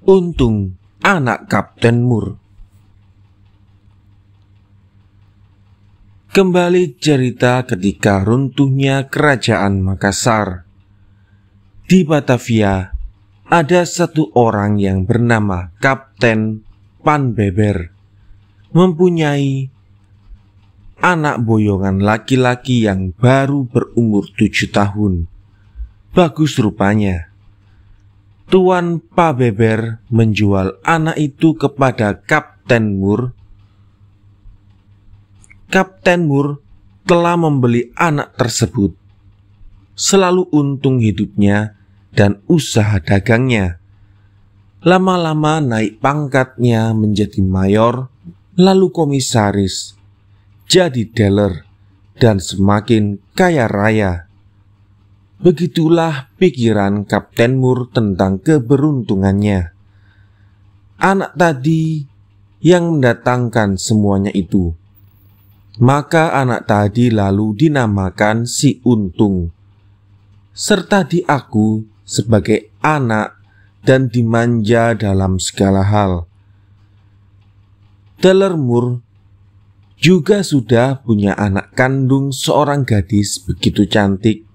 Untung, anak Kapten Mur. Kembali cerita ketika runtuhnya kerajaan Makassar. Di Batavia, ada satu orang yang bernama Kapten Panbeber, mempunyai anak boyongan laki-laki yang baru berumur 7 tahun. Bagus rupanya. Tuan Panbeber menjual anak itu kepada Kapten Mur. Kapten Mur telah membeli anak tersebut. Selalu untung hidupnya dan usaha dagangnya. Lama-lama naik pangkatnya menjadi mayor, lalu komisaris, jadi dealer, dan semakin kaya raya. Begitulah pikiran Kapten Mur tentang keberuntungannya. Anak tadi yang mendatangkan semuanya itu. Maka anak tadi lalu dinamakan si Untung, serta diaku sebagai anak dan dimanja dalam segala hal. Dealer Mur juga sudah punya anak kandung seorang gadis begitu cantik,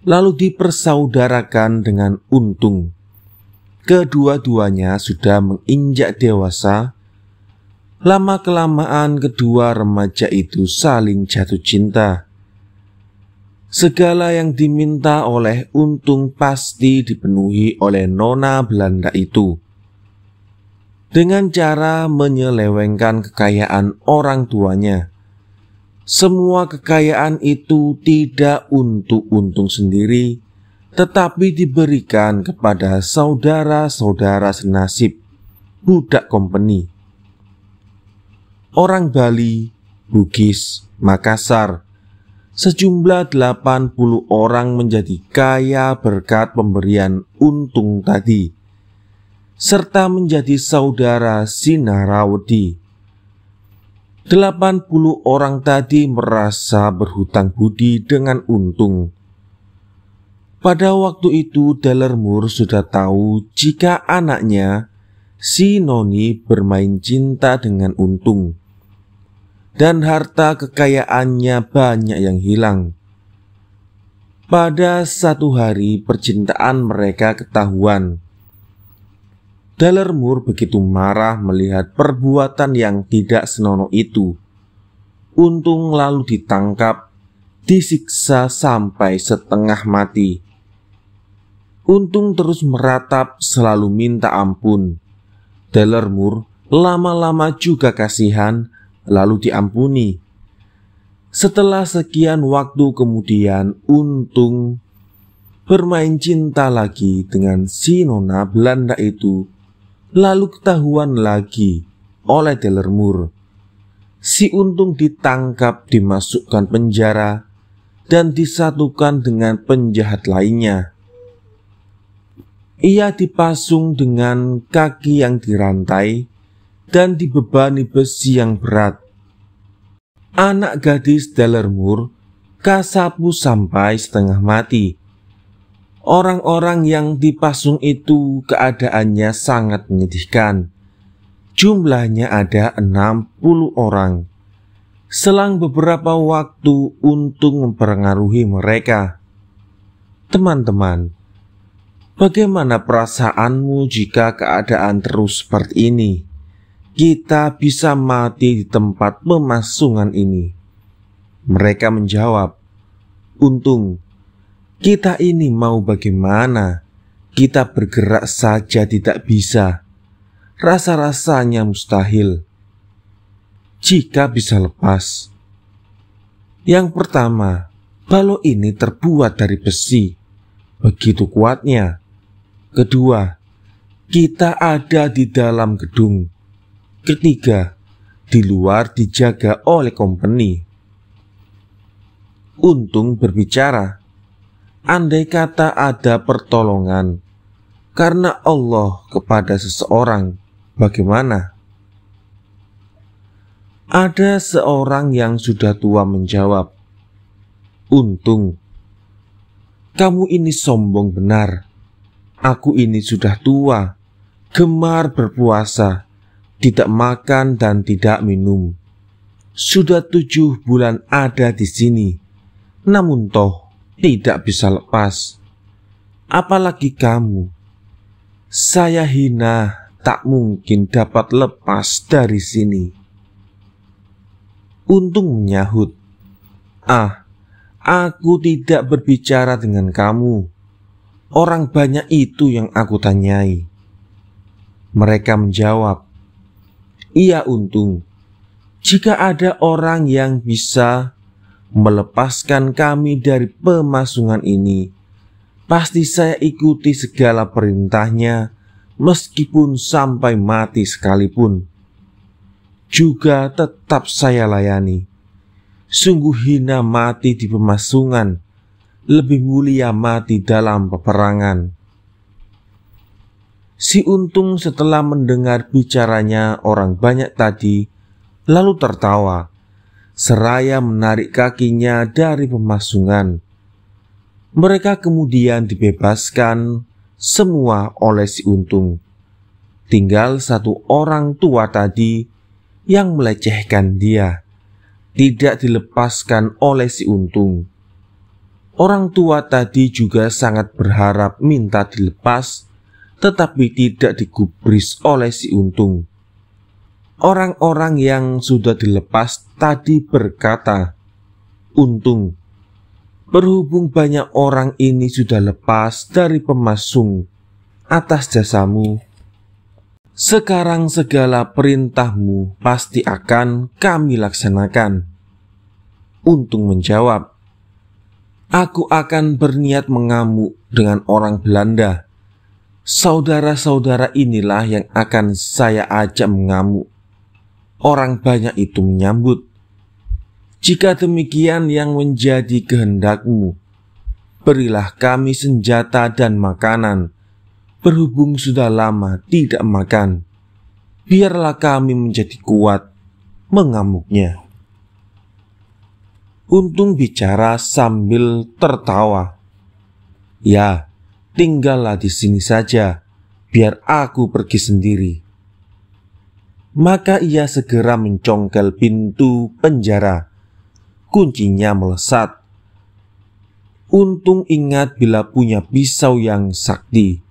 lalu dipersaudarakan dengan Untung. Kedua-duanya sudah menginjak dewasa. Lama-kelamaan kedua remaja itu saling jatuh cinta. Segala yang diminta oleh Untung pasti dipenuhi oleh nona Belanda itu, dengan cara menyelewengkan kekayaan orang tuanya. Semua kekayaan itu tidak untuk Untung sendiri, tetapi diberikan kepada saudara-saudara senasib, budak kompeni. Orang Bali, Bugis, Makassar, sejumlah 80 orang menjadi kaya berkat pemberian Untung tadi, serta menjadi saudara Sinarawedi. 80 orang tadi merasa berhutang budi dengan Untung. Pada waktu itu Dealer Mur sudah tahu jika anaknya, si Noni, bermain cinta dengan Untung. Dan harta kekayaannya banyak yang hilang. Pada satu hari percintaan mereka ketahuan. Dealer Mur begitu marah melihat perbuatan yang tidak senonoh itu. Untung lalu ditangkap, disiksa sampai setengah mati. Untung terus meratap selalu minta ampun. Dealer Mur lama-lama juga kasihan, lalu diampuni. Setelah sekian waktu kemudian Untung bermain cinta lagi dengan si nona Belanda itu, lalu ketahuan lagi oleh Dealer Mur. Si Untung ditangkap, dimasukkan penjara, dan disatukan dengan penjahat lainnya. Ia dipasung dengan kaki yang dirantai dan dibebani besi yang berat. Anak gadis Dealer Mur kasapu sampai setengah mati. Orang-orang yang dipasung itu keadaannya sangat menyedihkan. Jumlahnya ada 60 orang. Selang beberapa waktu Untung mempengaruhi mereka. Teman-teman, bagaimana perasaanmu jika keadaan terus seperti ini? Kita bisa mati di tempat pemasungan ini. Mereka menjawab, Untung, kita ini mau bagaimana? Kita bergerak saja tidak bisa. Rasa-rasanya mustahil. Jika bisa lepas. Yang pertama, balok ini terbuat dari besi. Begitu kuatnya. Kedua, kita ada di dalam gedung. Ketiga, di luar dijaga oleh kompeni. Untung berbicara, andai kata ada pertolongan karena Allah kepada seseorang, bagaimana? Ada seorang yang sudah tua menjawab, Untung, kamu ini sombong benar. Aku ini sudah tua. gemar berpuasa, tidak makan dan tidak minum. Sudah 7 bulan ada di sini, namun toh tidak bisa lepas. Apalagi kamu, saya hina, tak mungkin dapat lepas dari sini. Untung menyahut, aku tidak berbicara dengan kamu. Orang banyak itu yang aku tanyai. Mereka menjawab, iya Untung, jika ada orang yang bisa melepaskan kami dari pemasungan ini, pasti saya ikuti segala perintahnya, meskipun sampai mati sekalipun. Juga tetap saya layani. Sungguh hina mati di pemasungan, lebih mulia mati dalam peperangan. Si Untung setelah mendengar bicaranya orang banyak tadi, lalu tertawa, seraya menarik kakinya dari pemasungan. Mereka kemudian dibebaskan semua oleh si Untung. Tinggal satu orang tua tadi yang melecehkan dia, tidak dilepaskan oleh si Untung. Orang tua tadi juga sangat berharap minta dilepas, tetapi tidak digubris oleh si Untung. Orang-orang yang sudah dilepas tadi berkata, Untung, berhubung banyak orang ini sudah lepas dari pemasung atas jasamu, sekarang segala perintahmu pasti akan kami laksanakan. Untung menjawab, aku akan berniat mengamuk dengan orang Belanda. Saudara-saudara inilah yang akan saya ajak mengamuk. Orang banyak itu menyambut, jika demikian yang menjadi kehendakmu, berilah kami senjata dan makanan, berhubung sudah lama tidak makan. Biarlah kami menjadi kuat mengamuknya. Untung bicara sambil tertawa. Ya, tinggallah di sini saja, biar aku pergi sendiri. Maka ia segera mencongkel pintu penjara. Kuncinya melesat. Untung ingat bila punya pisau yang sakti.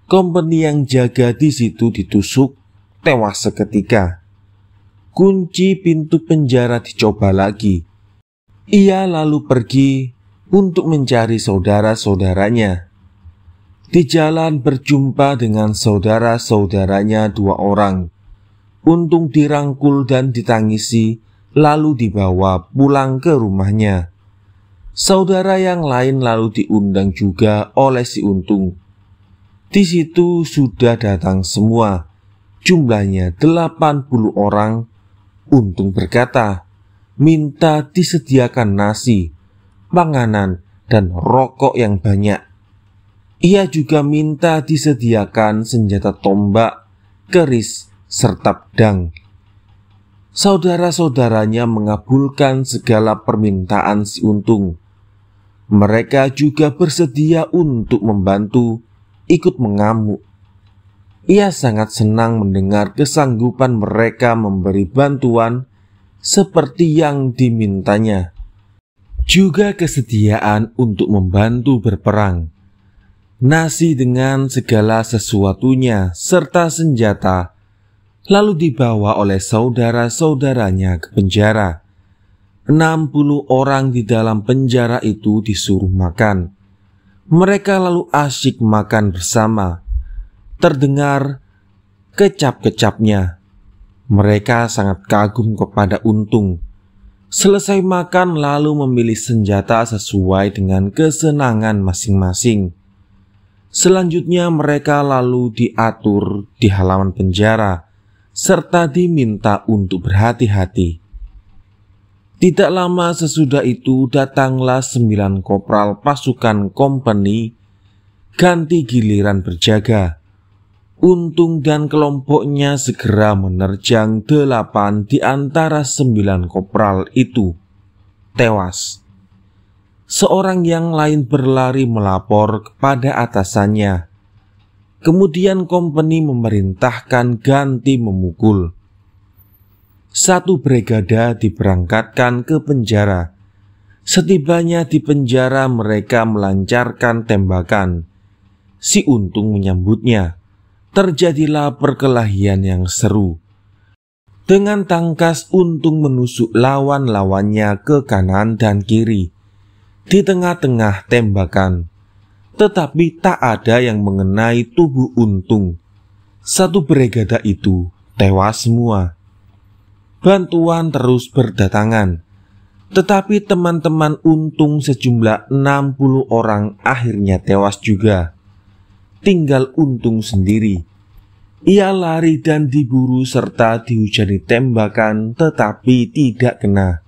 Kompeni yang jaga di situ ditusuk, tewas seketika. Kunci pintu penjara dicoba lagi. Ia lalu pergi untuk mencari saudara-saudaranya. Di jalan berjumpa dengan saudara-saudaranya 2 orang. Untung dirangkul dan ditangisi, lalu dibawa pulang ke rumahnya. Saudara yang lain lalu diundang juga oleh si Untung. Di situ sudah datang semua, jumlahnya 80 orang. Untung berkata, minta disediakan nasi, panganan, dan rokok yang banyak. Ia juga minta disediakan senjata tombak, keris, serta pedang. Saudara-saudaranya mengabulkan segala permintaan si Untung. Mereka juga bersedia untuk membantu, ikut mengamuk. Ia sangat senang mendengar kesanggupan mereka memberi bantuan seperti yang dimintanya. Juga kesediaan untuk membantu berperang. Nasi dengan segala sesuatunya serta senjata lalu dibawa oleh saudara-saudaranya ke penjara. 60 orang di dalam penjara itu disuruh makan. Mereka lalu asyik makan bersama. Terdengar kecap-kecapnya. Mereka sangat kagum kepada Untung. Selesai makan lalu memilih senjata sesuai dengan kesenangan masing-masing. Selanjutnya mereka lalu diatur di halaman penjara, serta diminta untuk berhati-hati. Tidak lama sesudah itu datanglah 9 kopral pasukan kompeni ganti giliran berjaga. Untung dan kelompoknya segera menerjang 8 di antara 9 kopral itu, tewas. Seorang yang lain berlari melapor kepada atasannya. Kemudian kompeni memerintahkan ganti memukul. Satu brigada diberangkatkan ke penjara. Setibanya di penjara mereka melancarkan tembakan. Si Untung menyambutnya. Terjadilah perkelahian yang seru. Dengan tangkas Untung menusuk lawan-lawannya ke kanan dan kiri. Di tengah-tengah tembakan. Tetapi tak ada yang mengenai tubuh Untung. Satu brigada itu tewas semua. Bantuan terus berdatangan. Tetapi teman-teman Untung sejumlah 60 orang akhirnya tewas juga. Tinggal Untung sendiri. Ia lari dan diburu serta dihujani tembakan tetapi tidak kena.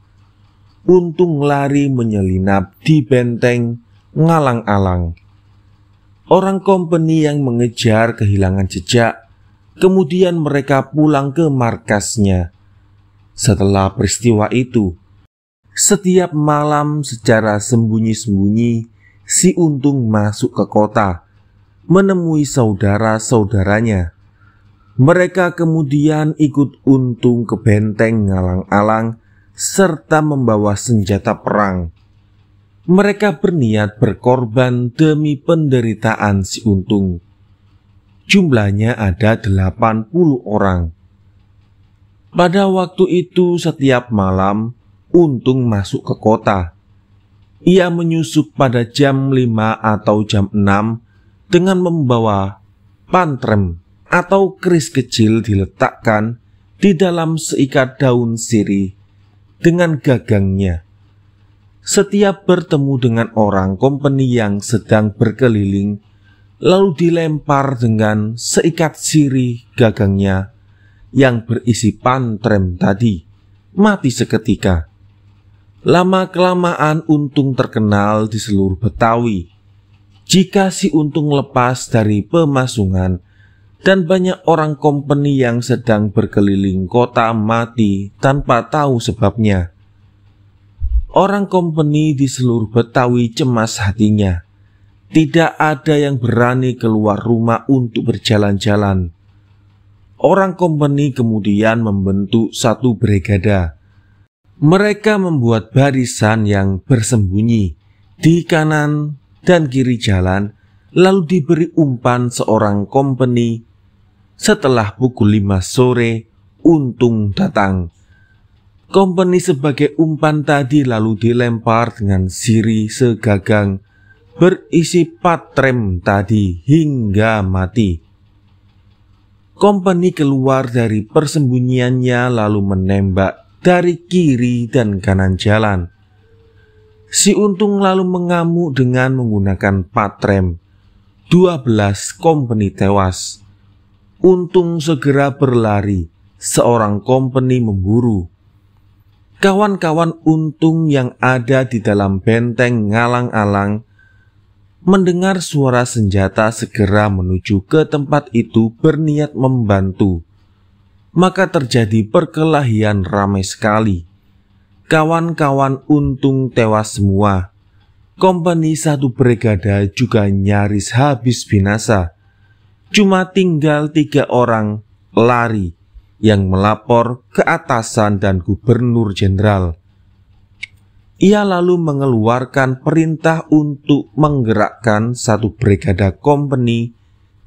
Untung lari menyelinap di benteng ngalang-alang. Orang kompeni yang mengejar kehilangan jejak. Kemudian mereka pulang ke markasnya. Setelah peristiwa itu, setiap malam secara sembunyi-sembunyi si Untung masuk ke kota, menemui saudara-saudaranya. Mereka kemudian ikut Untung ke benteng ngalang-alang serta membawa senjata perang. Mereka berniat berkorban demi penderitaan si Untung. Jumlahnya ada 80 orang. Pada waktu itu setiap malam Untung masuk ke kota. Ia menyusup pada jam 5 atau jam 6 dengan membawa pantrem atau keris kecil diletakkan di dalam seikat daun sirih dengan gagangnya. Setiap bertemu dengan orang kompeni yang sedang berkeliling, lalu dilempar dengan seikat sirih gagangnya yang berisi pantrem tadi, mati seketika. Lama-kelamaan Untung terkenal di seluruh Betawi. Jika si Untung lepas dari pemasungan dan banyak orang kompeni yang sedang berkeliling kota mati tanpa tahu sebabnya. Orang kompeni di seluruh Betawi cemas hatinya. Tidak ada yang berani keluar rumah untuk berjalan-jalan. Orang kompeni kemudian membentuk satu brigada. Mereka membuat barisan yang bersembunyi di kanan dan kiri jalan, lalu diberi umpan seorang kompeni. Setelah pukul 5 sore, Untung datang. Kompeni sebagai umpan tadi lalu dilempar dengan sirih segagang berisi patrem tadi hingga mati. Kompeni keluar dari persembunyiannya lalu menembak dari kiri dan kanan jalan. Si Untung lalu mengamuk dengan menggunakan patrem. 12 kompeni tewas. Untung segera berlari. Seorang kompeni memburu. Kawan-kawan Untung yang ada di dalam benteng ngalang-alang mendengar suara senjata segera menuju ke tempat itu berniat membantu. Maka terjadi perkelahian ramai sekali. Kawan-kawan Untung tewas semua. Kompeni satu brigada juga nyaris habis binasa. Cuma tinggal 3 orang lari yang melapor ke atasan dan gubernur jenderal. Ia lalu mengeluarkan perintah untuk menggerakkan satu brigada kompeni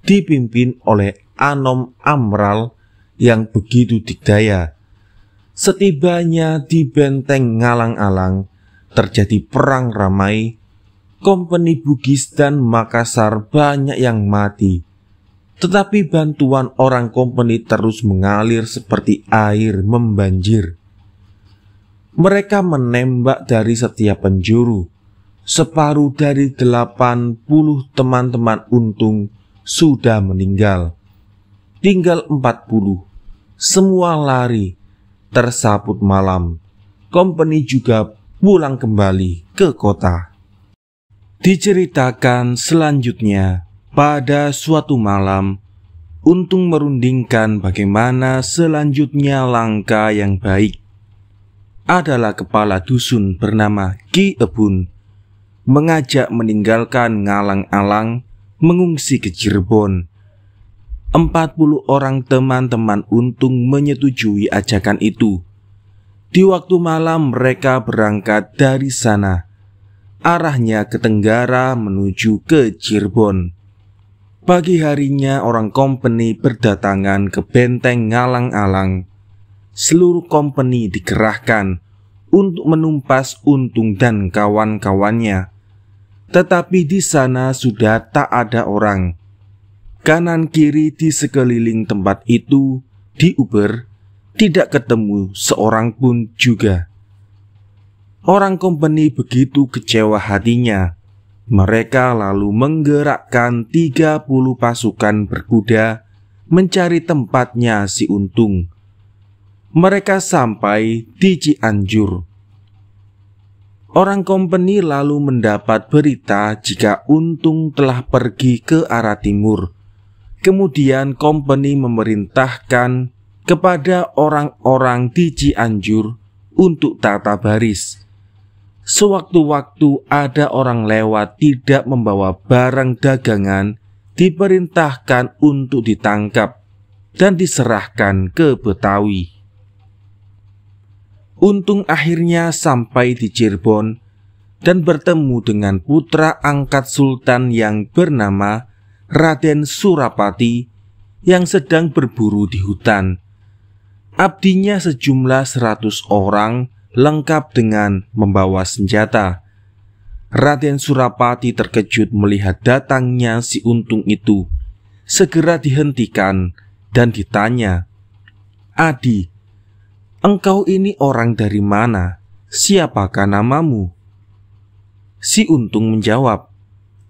dipimpin oleh Anom Amral yang begitu dikdaya. Setibanya di benteng ngalang-alang, terjadi perang ramai. Kompeni Bugis dan Makassar banyak yang mati. Tetapi bantuan orang kompeni terus mengalir seperti air membanjir. Mereka menembak dari setiap penjuru. Separuh dari 80 teman-teman Untung sudah meninggal. Tinggal 40. Semua lari. Tersaput malam. Kompeni juga pulang kembali ke kota. Diceritakan selanjutnya. Pada suatu malam, Untung merundingkan bagaimana selanjutnya langkah yang baik. Adalah kepala dusun bernama Ki Ebun mengajak meninggalkan ngalang-alang mengungsi ke Cirebon 40 orang teman-teman Untung menyetujui ajakan itu. Di waktu malam mereka berangkat dari sana. Arahnya ke tenggara menuju ke Cirebon. Pagi harinya orang kompeni berdatangan ke benteng Ngalang-alang. Seluruh kompeni dikerahkan untuk menumpas Untung dan kawan-kawannya. Tetapi di sana sudah tak ada orang. Kanan kiri di sekeliling tempat itu diuber, tidak ketemu seorang pun juga. Orang kompeni begitu kecewa hatinya. Mereka lalu menggerakkan 30 pasukan berkuda mencari tempatnya si Untung. Mereka sampai di Cianjur. Orang kompeni lalu mendapat berita jika Untung telah pergi ke arah timur. Kemudian kompeni memerintahkan kepada orang-orang di Cianjur untuk tata baris. Sewaktu-waktu ada orang lewat tidak membawa barang dagangan, diperintahkan untuk ditangkap dan diserahkan ke Betawi. Untung akhirnya sampai di Cirebon dan bertemu dengan putra angkat Sultan yang bernama Raden Surapati yang sedang berburu di hutan. Abdinya sejumlah 100 orang lengkap dengan membawa senjata. Raden Surapati terkejut melihat datangnya si Untung itu. Segera dihentikan dan ditanya, "Adi, engkau ini orang dari mana? Siapakah namamu?" Si Untung menjawab,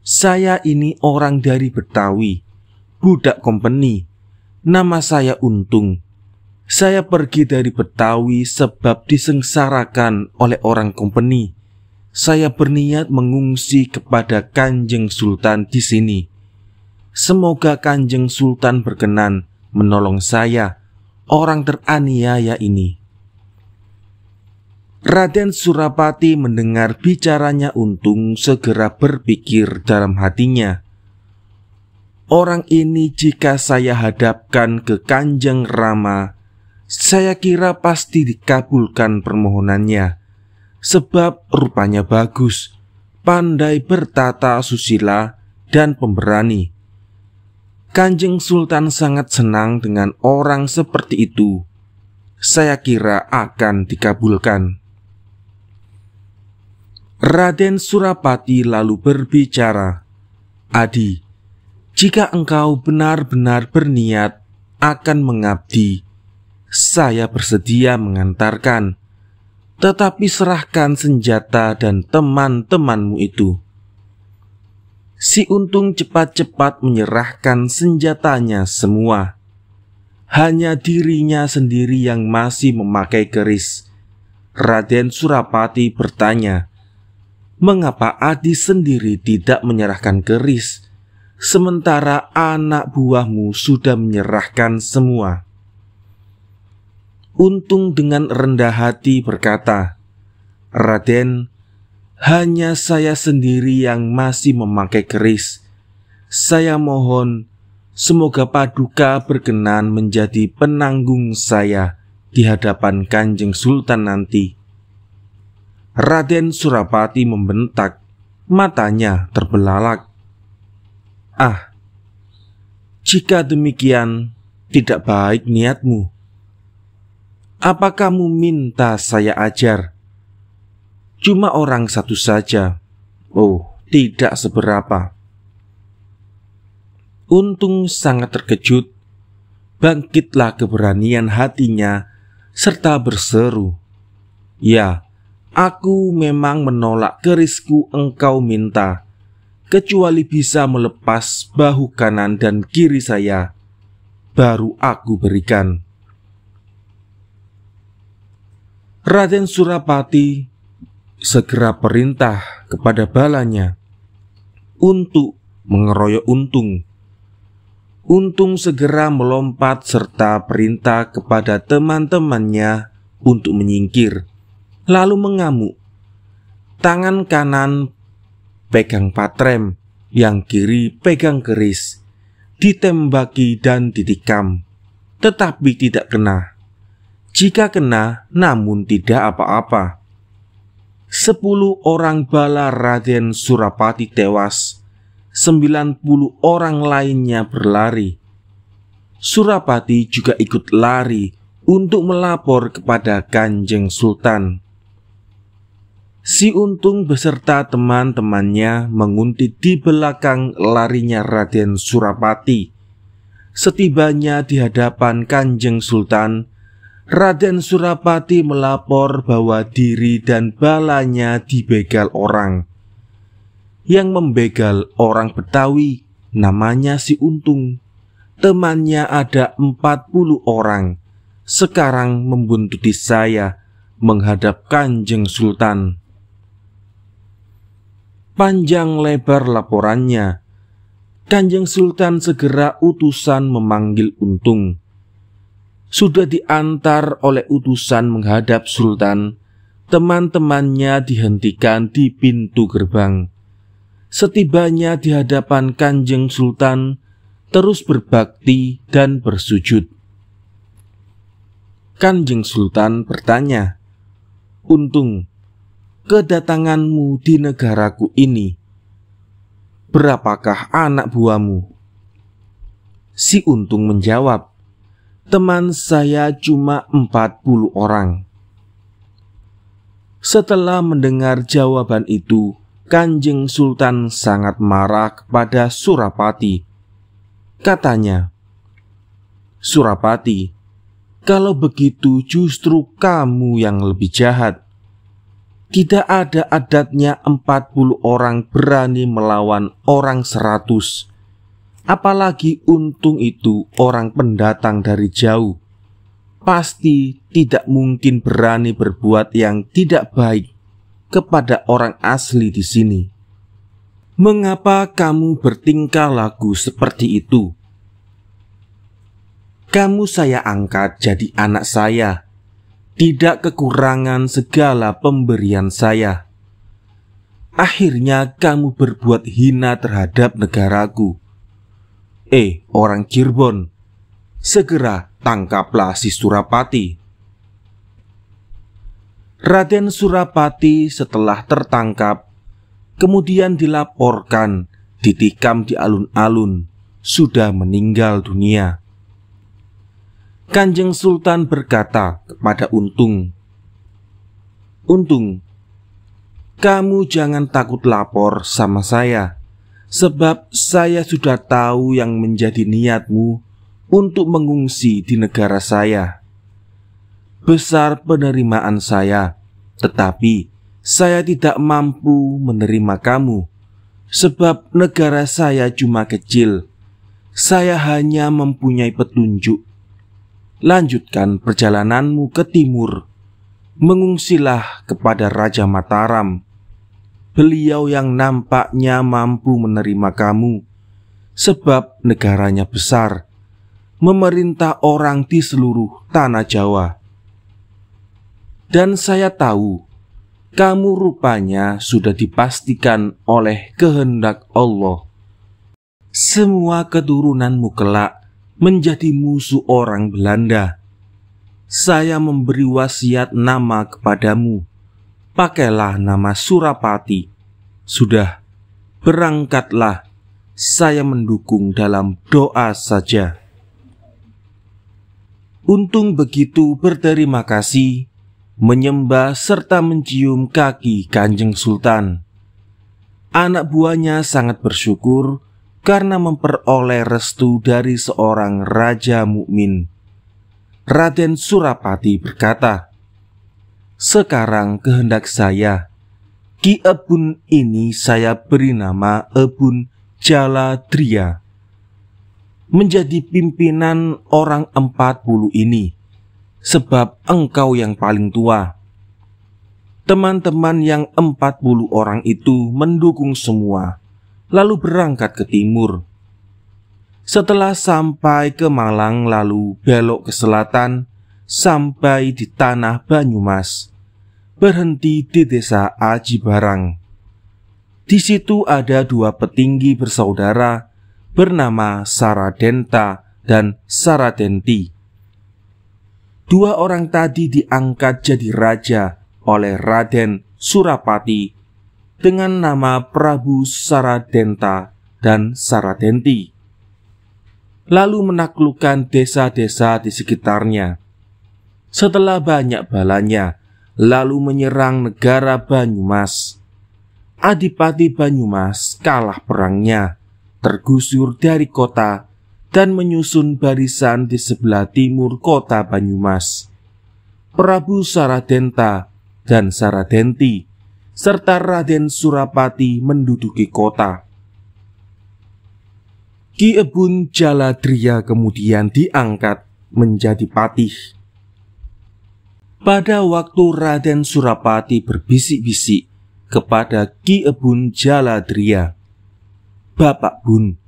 "Saya ini orang dari Betawi, budak kompeni. Nama saya Untung. Saya pergi dari Betawi sebab disengsarakan oleh orang kompeni. Saya berniat mengungsi kepada Kanjeng Sultan di sini. Semoga Kanjeng Sultan berkenan menolong saya, orang teraniaya ini." Raden Surapati mendengar bicaranya Untung segera berpikir dalam hatinya, "Orang ini jika saya hadapkan ke Kanjeng Rama, saya kira pasti dikabulkan permohonannya, sebab rupanya bagus, pandai bertata susila dan pemberani. Kanjeng Sultan sangat senang dengan orang seperti itu. Saya kira akan dikabulkan." Raden Surapati lalu berbicara, "Adi, jika engkau benar-benar berniat akan mengabdi, saya bersedia mengantarkan. Tetapi serahkan senjata dan teman-temanmu itu." Si Untung cepat-cepat menyerahkan senjatanya semua. Hanya dirinya sendiri yang masih memakai keris. Raden Surapati bertanya, "Mengapa Adi sendiri tidak menyerahkan keris, sementara anak buahmu sudah menyerahkan semua?" Untung dengan rendah hati berkata, "Raden, hanya saya sendiri yang masih memakai keris. Saya mohon, semoga Paduka berkenan menjadi penanggung saya di hadapan Kanjeng Sultan nanti." Raden Surapati membentak, matanya terbelalak. "Ah, jika demikian tidak baik niatmu. Apa kamu minta saya ajar? Cuma orang satu saja. Oh, tidak seberapa." Untung sangat terkejut. Bangkitlah keberanian hatinya serta berseru, "Ya, aku memang menolak kerisku engkau minta, kecuali bisa melepas bahu kanan dan kiri saya, baru aku berikan." Raden Surapati segera perintah kepada balanya untuk mengeroyok Untung. Untung segera melompat serta perintah kepada teman-temannya untuk menyingkir, lalu mengamuk. Tangan kanan pegang patrem, yang kiri pegang keris. ditembaki dan ditikam, tetapi tidak kena. Jika kena, namun tidak apa-apa. 10 orang bala Raden Surapati tewas, 90 orang lainnya berlari. Surapati juga ikut lari untuk melapor kepada Kanjeng Sultan. Si Untung beserta teman-temannya menguntit di belakang larinya Raden Surapati. Setibanya di hadapan Kanjeng Sultan, Raden Surapati melapor bahwa diri dan balanya dibegal orang. Yang membegal orang Betawi, namanya si Untung. Temannya ada 40 orang. Sekarang membuntuti saya menghadap Kanjeng Sultan. Panjang lebar laporannya. Kanjeng Sultan segera utusan memanggil Untung. Sudah diantar oleh utusan menghadap Sultan, teman-temannya dihentikan di pintu gerbang. Setibanya di hadapan Kanjeng Sultan, terus berbakti dan bersujud. Kanjeng Sultan bertanya, "Untung, kedatanganmu di negaraku ini, berapakah anak buahmu?" Si Untung menjawab, "Teman saya cuma 40 orang." Setelah mendengar jawaban itu, Kanjeng Sultan sangat marah kepada Surapati. Katanya, "Surapati, kalau begitu justru kamu yang lebih jahat. Tidak ada adatnya 40 orang berani melawan orang 100. Apalagi Untung itu orang pendatang dari jauh. Pasti tidak mungkin berani berbuat yang tidak baik kepada orang asli di sini. Mengapa kamu bertingkah laku seperti itu? Kamu saya angkat jadi anak saya, tidak kekurangan segala pemberian saya. Akhirnya kamu berbuat hina terhadap negaraku. Orang Cirebon, segera tangkaplah si Surapati." Raden Surapati setelah tertangkap, kemudian dilaporkan ditikam di alun-alun, sudah meninggal dunia. Kanjeng Sultan berkata kepada Untung, "Untung, kamu jangan takut lapor sama saya, sebab saya sudah tahu yang menjadi niatmu untuk mengungsi di negara saya. Besar penerimaan saya, tetapi saya tidak mampu menerima kamu, sebab negara saya cuma kecil. Saya hanya mempunyai petunjuk. Lanjutkan perjalananmu ke timur. Mengungsilah kepada Raja Mataram. Beliau yang nampaknya mampu menerima kamu, sebab negaranya besar, memerintah orang di seluruh tanah Jawa. Dan saya tahu, kamu rupanya sudah dipastikan oleh kehendak Allah. Semua keturunanmu kelak menjadi musuh orang Belanda. Saya memberi wasiat nama kepadamu. Pakailah nama Surapati. Sudah, berangkatlah. Saya mendukung dalam doa saja." Untung begitu berterima kasih, menyembah serta mencium kaki Kanjeng Sultan. Anak buahnya sangat bersyukur karena memperoleh restu dari seorang raja mukmin. Raden Surapati berkata, "Sekarang kehendak saya, Ki Ebun ini saya beri nama Ebun Jaladria, menjadi pimpinan orang 40 ini, sebab engkau yang paling tua." Teman-teman yang 40 orang itu mendukung semua, lalu berangkat ke timur. Setelah sampai ke Malang, lalu belok ke selatan, sampai di tanah Banyumas, berhenti di desa Aji Barang. Di situ ada 2 petinggi bersaudara bernama Saradenta dan Saradenti. Dua orang tadi diangkat jadi raja oleh Raden Surapati dengan nama Prabu Saradenta dan Saradenti, lalu menaklukkan desa-desa di sekitarnya. Setelah banyak balanya, lalu menyerang negara Banyumas. Adipati Banyumas kalah perangnya, tergusur dari kota dan menyusun barisan di sebelah timur kota Banyumas. Prabu Saradenta dan Saradenti serta Raden Surapati menduduki kota. Ki Ebun Jaladriya kemudian diangkat menjadi patih. Pada waktu Raden Surapati berbisik-bisik kepada Ki Ebun Jaladriya, "Bapak Bun,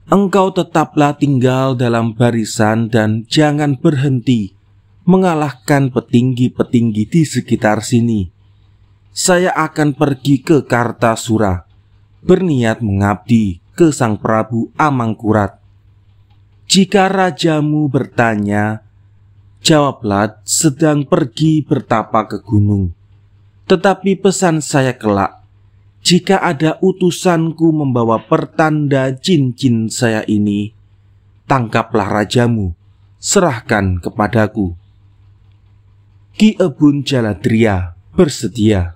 engkau tetaplah tinggal dalam barisan dan jangan berhenti mengalahkan petinggi-petinggi di sekitar sini. Saya akan pergi ke Kartasura, berniat mengabdi ke Sang Prabu Amangkurat. Jika rajamu bertanya, jawablah sedang pergi bertapa ke gunung. Tetapi pesan saya kelak, jika ada utusanku membawa pertanda cincin saya ini, tangkaplah rajamu, serahkan kepadaku." Ki Ebun Jaladriya bersedia.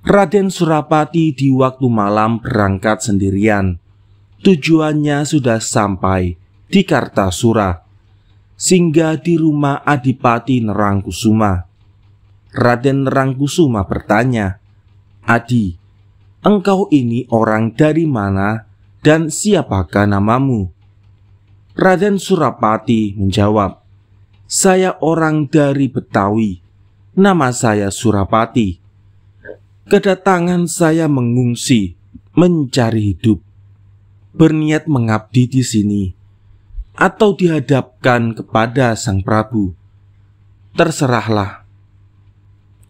Raden Surapati di waktu malam berangkat sendirian. Tujuannya sudah sampai di Kartasura, singgah di rumah Adipati Nerangkusuma. Raden Nerangkusuma bertanya, "Adi, engkau ini orang dari mana dan siapakah namamu?" Raden Surapati menjawab, "Saya orang dari Betawi, nama saya Surapati. Kedatangan saya mengungsi, mencari hidup, berniat mengabdi di sini, atau dihadapkan kepada Sang Prabu. Terserahlah.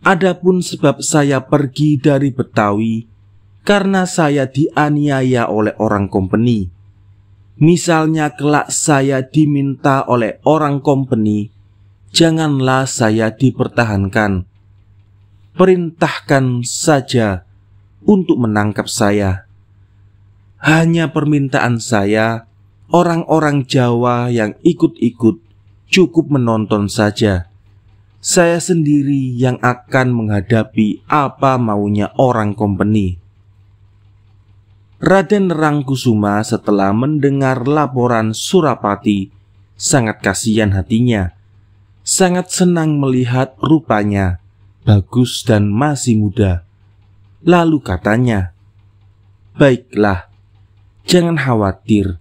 Adapun sebab saya pergi dari Betawi, karena saya dianiaya oleh orang kompeni. Misalnya kelak saya diminta oleh orang kompeni, janganlah saya dipertahankan. Perintahkan saja untuk menangkap saya. Hanya permintaan saya, orang-orang Jawa yang ikut-ikut cukup menonton saja. Saya sendiri yang akan menghadapi apa maunya orang kompeni." Raden Nerangkusuma setelah mendengar laporan Surapati sangat kasihan hatinya, sangat senang melihat rupanya bagus dan masih muda. Lalu katanya, "Baiklah, jangan khawatir,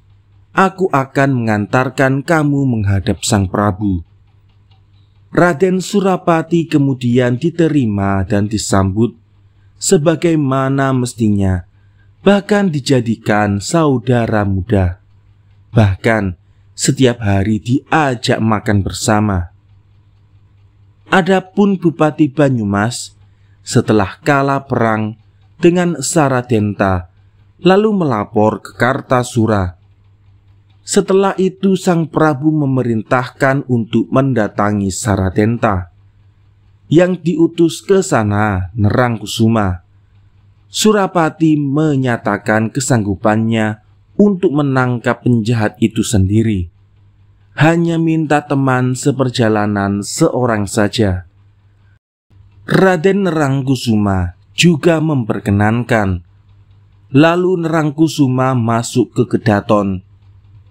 aku akan mengantarkan kamu menghadap Sang Prabu." Raden Surapati kemudian diterima dan disambut sebagaimana mestinya, bahkan dijadikan saudara muda. Bahkan setiap hari diajak makan bersama. Adapun Bupati Banyumas setelah kalah perang dengan Saradenta lalu melapor ke Kartasura. Setelah itu Sang Prabu memerintahkan untuk mendatangi Saradenta. Yang diutus ke sana Nerangkusuma. Surapati menyatakan kesanggupannya untuk menangkap penjahat itu sendiri. Hanya minta teman seperjalanan seorang saja. Raden Nerangkusuma juga memperkenankan. Lalu Nerangkusuma masuk ke Kedaton.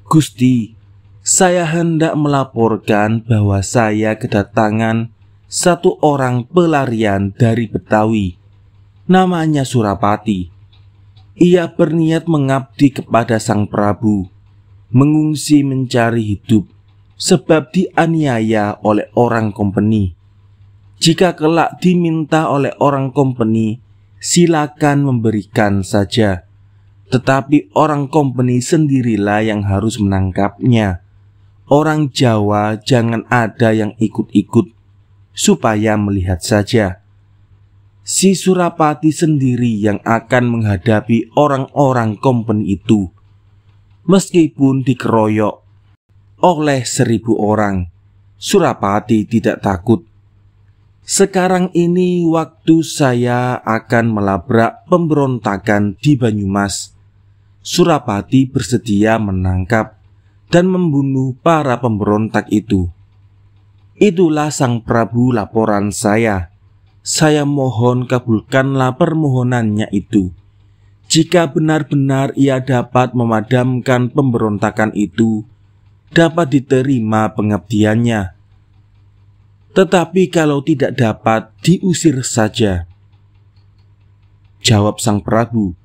"Gusti, saya hendak melaporkan bahwa saya kedatangan satu orang pelarian dari Betawi. Namanya Surapati. Ia berniat mengabdi kepada Sang Prabu, mengungsi mencari hidup, sebab dianiaya oleh orang kompeni. Jika kelak diminta oleh orang kompeni, silakan memberikan saja. Tetapi orang kompeni sendirilah yang harus menangkapnya. Orang Jawa jangan ada yang ikut-ikut, supaya melihat saja. Si Surapati sendiri yang akan menghadapi orang-orang kompeni itu. Meskipun dikeroyok oleh 1000 orang, Surapati tidak takut. Sekarang ini waktu saya akan melabrak pemberontakan di Banyumas. Surapati bersedia menangkap dan membunuh para pemberontak itu. Itulah Sang Prabu laporan saya. Saya mohon kabulkanlah permohonannya itu. Jika benar-benar ia dapat memadamkan pemberontakan itu, dapat diterima pengabdiannya. Tetapi kalau tidak dapat, diusir saja. Jawab Sang Prabu,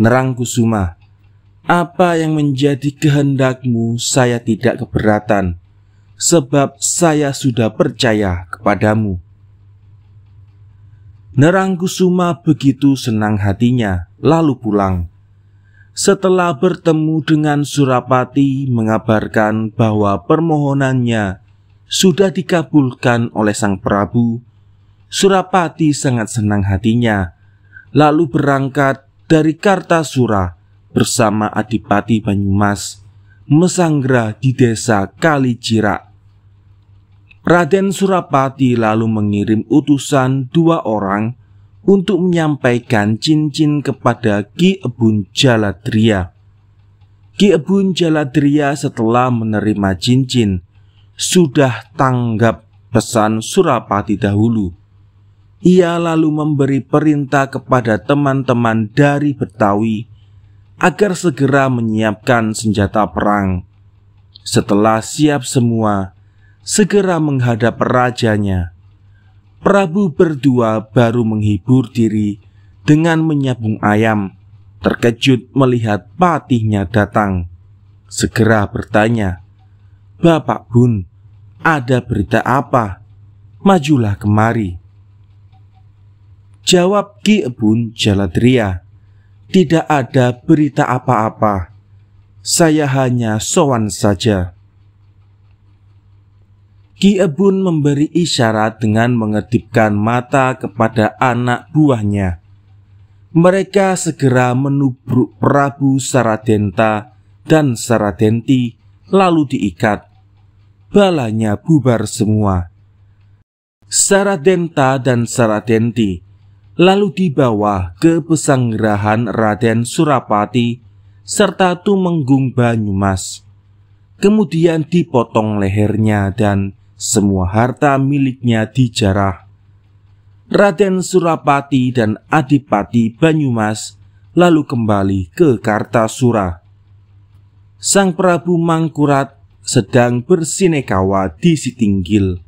Nerangkusuma, apa yang menjadi kehendakmu saya tidak keberatan, sebab saya sudah percaya kepadamu. Nerangkusuma begitu senang hatinya, lalu pulang. Setelah bertemu dengan Surapati mengabarkan bahwa permohonannya sudah dikabulkan oleh Sang Prabu, Surapati sangat senang hatinya, lalu berangkat dari Kartasura bersama Adipati Banyumas, mesanggra di desa Kalijirak. Raden Surapati lalu mengirim utusan 2 orang untuk menyampaikan cincin kepada Ki Ebun Jaladria. Ki Ebun Jaladria setelah menerima cincin sudah tanggap pesan Surapati dahulu. Ia lalu memberi perintah kepada teman-teman dari Betawi agar segera menyiapkan senjata perang. Setelah siap semua, segera menghadap rajanya. Prabu berdua baru menghibur diri dengan menyabung ayam, terkejut melihat patihnya datang. Segera bertanya, "Bapak Bun, ada berita apa? Majulah kemari." Jawab Ki Ebun Jaladria, "Tidak ada berita apa-apa. Saya hanya sowan saja." Ki Ebun memberi isyarat dengan mengedipkan mata kepada anak buahnya. Mereka segera menubruk Prabu Saradenta dan Saradenti, lalu diikat. Balanya bubar semua. Saradenta dan Saradenti lalu dibawa ke pesanggerahan Raden Surapati serta Tumenggung Banyumas. Kemudian dipotong lehernya dan semua harta miliknya dijarah. Raden Surapati dan Adipati Banyumas lalu kembali ke Kartasura. Sang Prabu Mangkurat sedang bersinekawa di Sitinggil.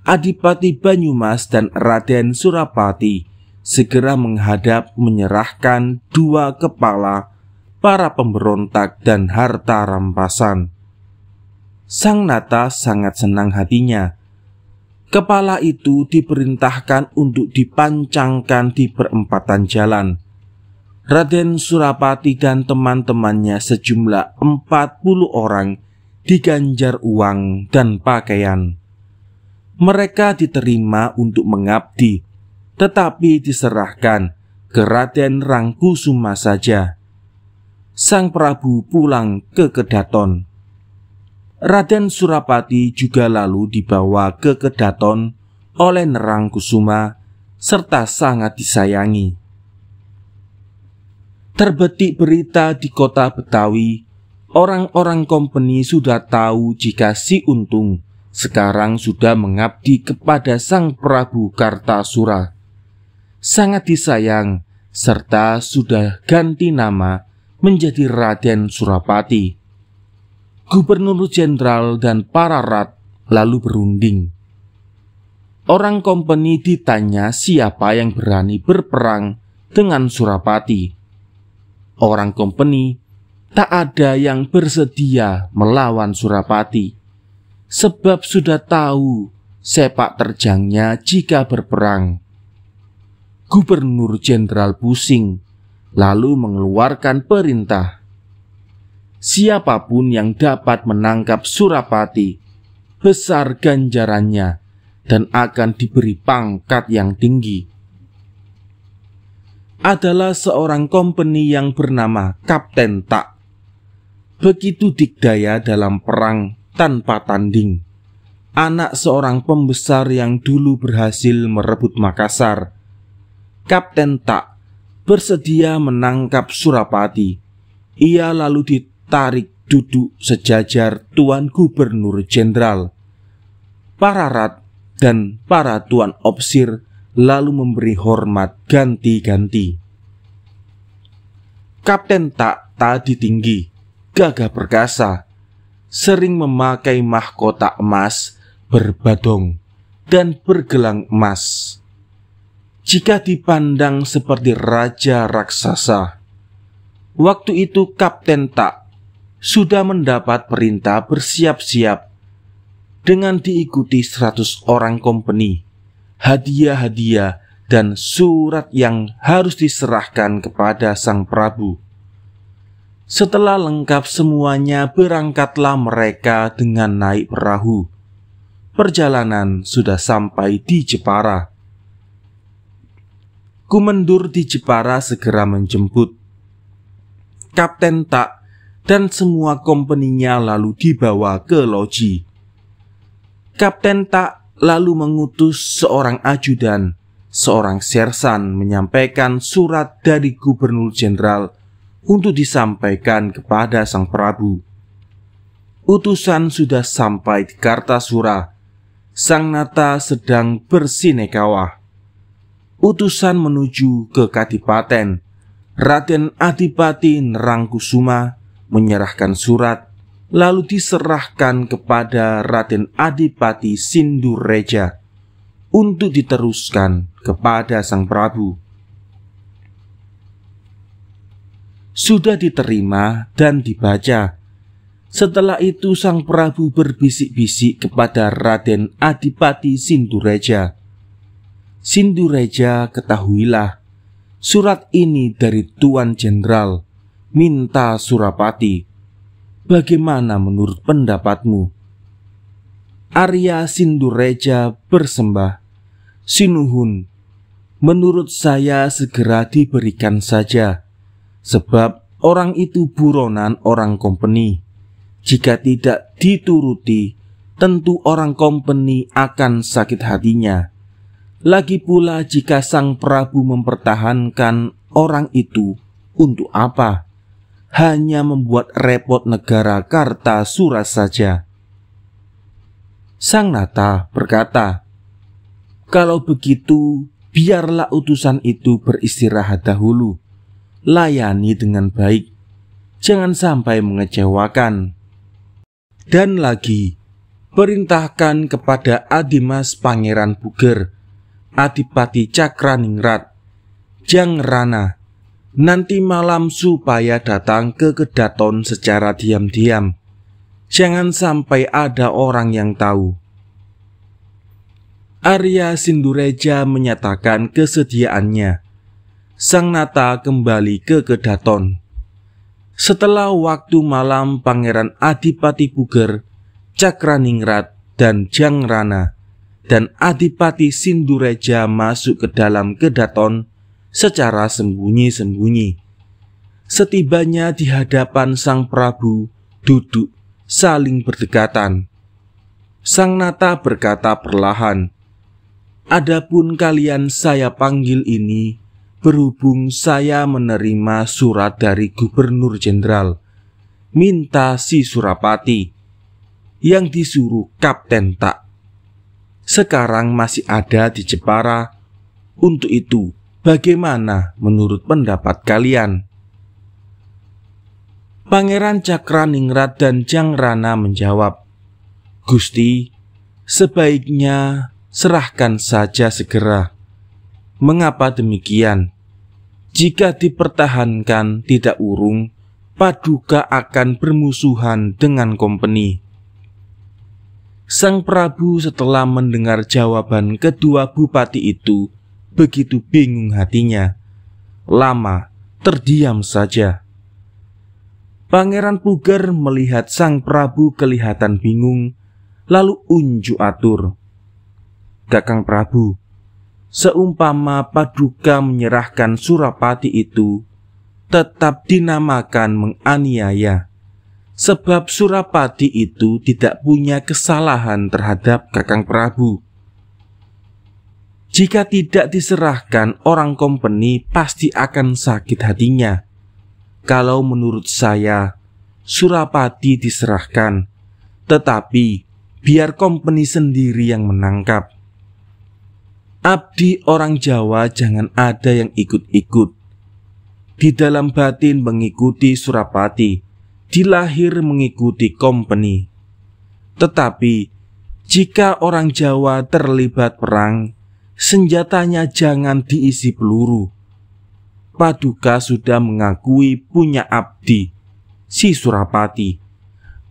Adipati Banyumas dan Raden Surapati segera menghadap menyerahkan 2 kepala para pemberontak dan harta rampasan. Sang Nata sangat senang hatinya. Kepala itu diperintahkan untuk dipancangkan di perempatan jalan. Raden Surapati dan teman-temannya sejumlah 40 orang diganjar uang dan pakaian. Mereka diterima untuk mengabdi, tetapi diserahkan ke Raden Rangkusuma saja. Sang Prabu pulang ke Kedaton. Raden Surapati juga lalu dibawa ke Kedaton oleh Nerangkusuma serta sangat disayangi. Terbetik berita di kota Betawi, orang-orang kompeni sudah tahu jika Si Untung sekarang sudah mengabdi kepada Sang Prabu Kartasura. Sangat disayang serta sudah ganti nama menjadi Raden Surapati. Gubernur Jenderal dan para rat lalu berunding. Orang kompeni ditanya siapa yang berani berperang dengan Surapati. Orang kompeni tak ada yang bersedia melawan Surapati, sebab sudah tahu sepak terjangnya jika berperang. Gubernur Jenderal pusing, lalu mengeluarkan perintah. Siapapun yang dapat menangkap Surapati, besar ganjarannya dan akan diberi pangkat yang tinggi. adalah seorang kompeni yang bernama Kapten Tak. Begitu dikdaya dalam perang tanpa tanding. Anak seorang pembesar yang dulu berhasil merebut Makassar. Kapten Tak bersedia menangkap Surapati. Ia lalu ditarik duduk sejajar Tuan Gubernur Jenderal. Para rat dan para tuan opsir lalu memberi hormat ganti-ganti. Kapten Tak tadi tinggi, gagah perkasa, sering memakai mahkota emas, berbadong, dan bergelang emas. Jika dipandang seperti raja raksasa, waktu itu Kapten Tak sudah mendapat perintah bersiap-siap dengan diikuti 100 orang kompeni, hadiah-hadiah dan surat yang harus diserahkan kepada Sang Prabu. Setelah lengkap semuanya, berangkatlah mereka dengan naik perahu. Perjalanan sudah sampai di Jepara. Kumendur di Jepara segera menjemput. Kapten Tak dan semua kompeninya lalu dibawa ke loji. Kapten Tak lalu mengutus seorang ajudan, seorang sersan menyampaikan surat dari Gubernur Jenderal untuk disampaikan kepada Sang Prabu. Utusan sudah sampai di Kartasura. Sang Nata sedang bersinekawah. Utusan menuju ke Kadipaten. Raden Adipati Nerangkusuma menyerahkan surat, lalu diserahkan kepada Raden Adipati Sindureja untuk diteruskan kepada Sang Prabu. Sudah diterima dan dibaca. Setelah itu Sang Prabu berbisik-bisik kepada Raden Adipati Sindureja. Sindureja, ketahuilah, surat ini dari Tuan Jenderal, minta Surapati. Bagaimana menurut pendapatmu? Arya Sindureja bersembah, Sinuhun, menurut saya segera diberikan saja, sebab orang itu buronan orang kompeni. Jika tidak dituruti, tentu orang kompeni akan sakit hatinya. Lagi pula jika Sang Prabu mempertahankan orang itu, untuk apa? Hanya membuat repot negara Kartasura saja. Sang Nata berkata, kalau begitu, biarlah utusan itu beristirahat dahulu. Layani dengan baik, jangan sampai mengecewakan. Dan lagi, perintahkan kepada Adimas Pangeran Puger, Adipati Cakraningrat, Jangrana, nanti malam supaya datang ke Kedaton secara diam-diam. Jangan sampai ada orang yang tahu. Arya Sindureja menyatakan kesediaannya. Sang Nata kembali ke Kedaton. Setelah waktu malam, Pangeran Adipati Puger, Cakraningrat, dan Jangrana dan Adipati Sindureja masuk ke dalam Kedaton secara sembunyi-sembunyi. Setibanya di hadapan Sang Prabu, duduk saling berdekatan. Sang Nata berkata perlahan, adapun kalian saya panggil ini, berhubung saya menerima surat dari Gubernur Jenderal, minta si Surapati, yang disuruh Kapten Tak. Sekarang masih ada di Jepara. Untuk itu, bagaimana menurut pendapat kalian? Pangeran Cakraningrat dan Jangrana menjawab, Gusti, sebaiknya serahkan saja segera. Mengapa demikian? Jika dipertahankan tidak urung, Paduka akan bermusuhan dengan kompeni. Sang Prabu setelah mendengar jawaban kedua bupati itu, begitu bingung hatinya. Lama terdiam saja. Pangeran Puger melihat Sang Prabu kelihatan bingung, lalu unjuk atur. Kakang Prabu, seumpama Paduka menyerahkan Surapati itu, tetap dinamakan menganiaya, sebab Surapati itu tidak punya kesalahan terhadap Kakang Prabu. Jika tidak diserahkan, orang company pasti akan sakit hatinya. Kalau menurut saya, Surapati diserahkan, tetapi biar company sendiri yang menangkap. Abdi orang Jawa jangan ada yang ikut-ikut. Di dalam batin mengikuti Surapati, di lahir mengikuti company. Tetapi jika orang Jawa terlibat perang, senjatanya jangan diisi peluru. Paduka sudah mengakui punya abdi, si Surapati.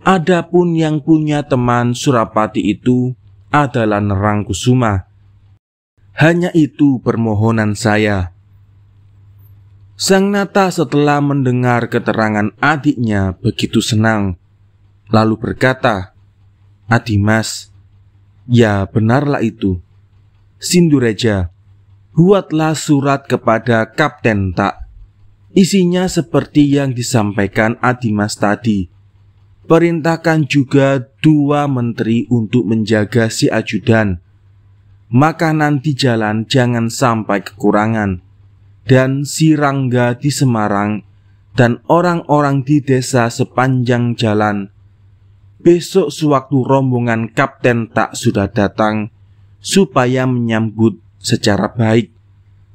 Adapun yang punya teman Surapati itu adalah Nerangkusuma. Hanya itu permohonan saya. Sang Nata setelah mendengar keterangan adiknya begitu senang, lalu berkata, "Adimas, ya benarlah itu. Sindureja, buatlah surat kepada Kapten Tak. Isinya seperti yang disampaikan Adimas tadi. Perintahkan juga 2 menteri untuk menjaga si ajudan. Makanan di jalan jangan sampai kekurangan. Dan si Rangga di Semarang dan orang-orang di desa sepanjang jalan. Besok sewaktu rombongan Kapten Tak sudah datang, supaya menyambut secara baik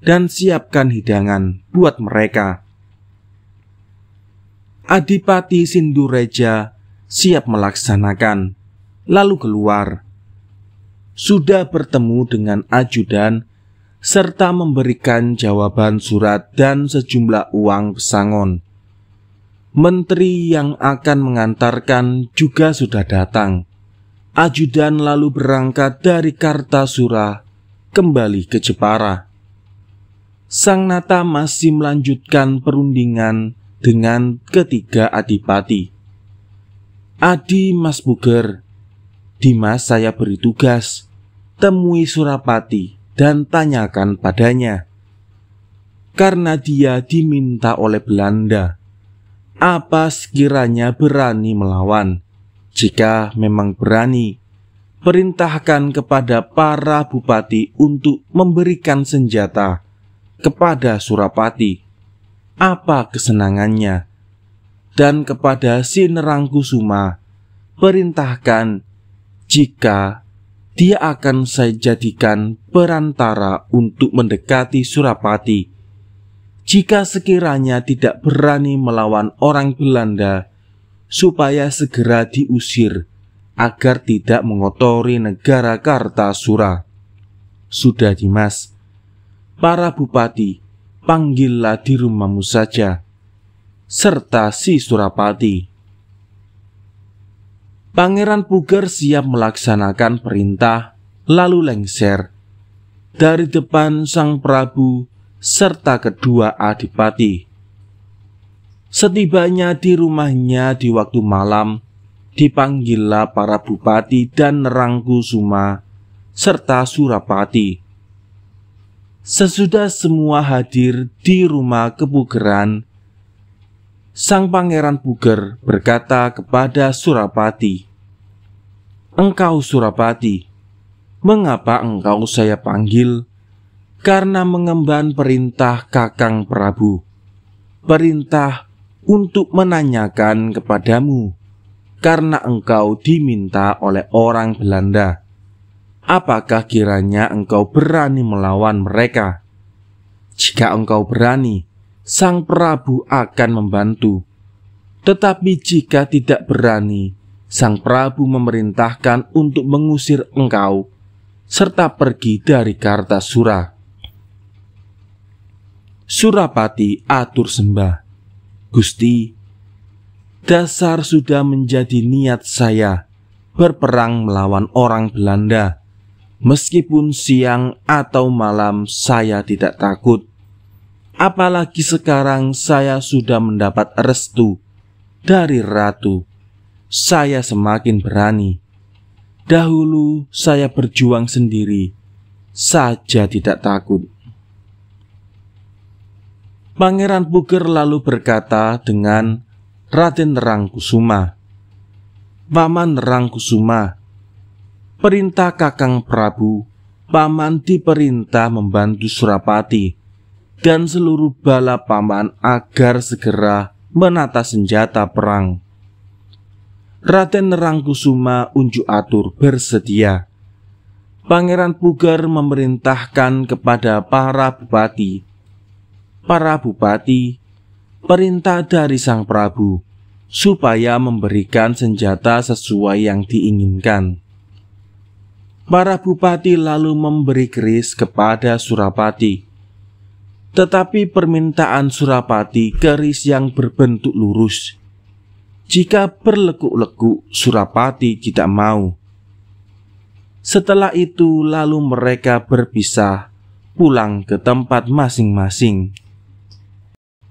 dan siapkan hidangan buat mereka." Adipati Sindureja siap melaksanakan, lalu keluar. Sudah bertemu dengan ajudan serta memberikan jawaban surat dan sejumlah uang pesangon. Menteri yang akan mengantarkan juga sudah datang. Ajudan lalu berangkat dari Kartasura kembali ke Jepara. Sang Nata masih melanjutkan perundingan dengan ketiga adipati. "Adi Mas Puger, Dimas saya beri tugas, temui Surapati dan tanyakan padanya. Karena dia diminta oleh Belanda, apa sekiranya berani melawan? Jika memang berani, perintahkan kepada para bupati untuk memberikan senjata kepada Surapati. Apa kesenangannya? Dan kepada si Nerangkusuma, perintahkan jika dia akan saya jadikan perantara untuk mendekati Surapati. Jika sekiranya tidak berani melawan orang Belanda, supaya segera diusir agar tidak mengotori negara Kartasura." "Sudah Dimas, para bupati panggillah di rumahmu saja, serta si Surapati." Pangeran Puger siap melaksanakan perintah, lalu lengser dari depan Sang Prabu serta kedua adipati. Setibanya di rumahnya di waktu malam, dipanggillah para bupati dan Nerangkusuma serta Surapati. Sesudah semua hadir di rumah kepugeran, Sang Pangeran Puger berkata kepada Surapati, "Engkau Surapati, mengapa engkau saya panggil?" "Karena mengemban perintah Kakang Prabu, perintah untuk menanyakan kepadamu, karena engkau diminta oleh orang Belanda. Apakah kiranya engkau berani melawan mereka? Jika engkau berani, Sang Prabu akan membantu. Tetapi jika tidak berani, Sang Prabu memerintahkan untuk mengusir engkau serta pergi dari Kartasura." Surapati atur sembah, "Gusti, dasar sudah menjadi niat saya berperang melawan orang Belanda. Meskipun siang atau malam saya tidak takut. Apalagi sekarang saya sudah mendapat restu dari Ratu. Saya semakin berani. Dahulu saya berjuang sendiri, saja tidak takut. Pangeran Puger lalu berkata dengan Raden Nerangkusuma, "Paman Nerangkusuma, perintah Kakang Prabu, Paman diperintah membantu Surapati dan seluruh bala Paman agar segera menata senjata perang." Raden Nerangkusuma unjuk atur bersedia. Pangeran Puger memerintahkan kepada para bupati, perintah dari Sang Prabu supaya memberikan senjata sesuai yang diinginkan. Para bupati lalu memberi keris kepada Surapati, tetapi permintaan Surapati keris yang berbentuk lurus. Jika berlekuk-lekuk, Surapati tidak mau. Setelah itu lalu mereka berpisah pulang ke tempat masing-masing.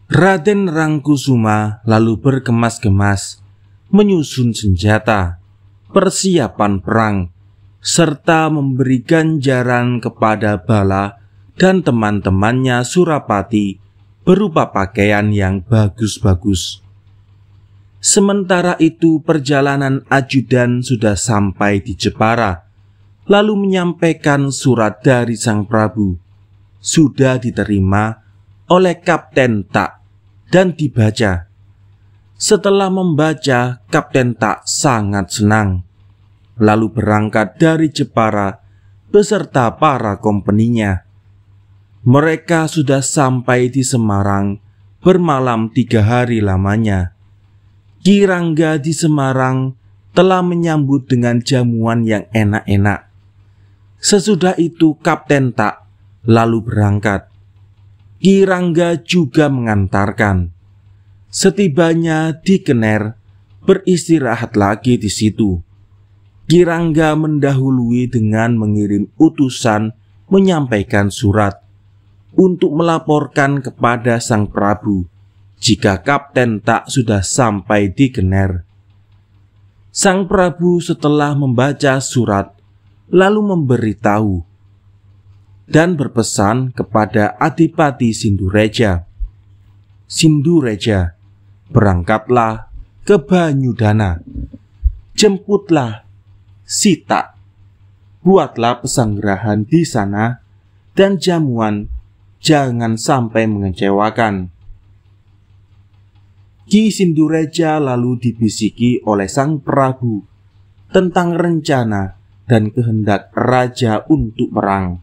Raden Nerangkusuma lalu bergemas-gemas menyusun senjata, persiapan perang, serta memberi ganjaran kepada bala dan teman-temannya Surapati berupa pakaian yang bagus-bagus. Sementara itu perjalanan ajudan sudah sampai di Jepara, lalu menyampaikan surat dari Sang Prabu. Sudah diterima oleh Kapten Tak dan dibaca. Setelah membaca, Kapten Tak sangat senang, lalu berangkat dari Jepara beserta para kompeninya. Mereka sudah sampai di Semarang, bermalam 3 hari lamanya. Ki Rangga di Semarang telah menyambut dengan jamuan yang enak-enak. Sesudah itu Kapten Tak lalu berangkat. Ki Rangga juga mengantarkan. Setibanya di Kener, beristirahat lagi di situ. Ki Rangga mendahului dengan mengirim utusan menyampaikan surat untuk melaporkan kepada Sang Prabu jika Kapten Tak sudah sampai di Kener. Sang Prabu setelah membaca surat lalu memberitahu dan berpesan kepada Adipati Sindureja, "Sindureja, berangkatlah ke Banyudana, jemputlah Sita, buatlah pesanggerahan di sana dan jamuan jangan sampai mengecewakan." Ki Sindureja lalu dibisiki oleh Sang Prabu tentang rencana dan kehendak raja untuk perang.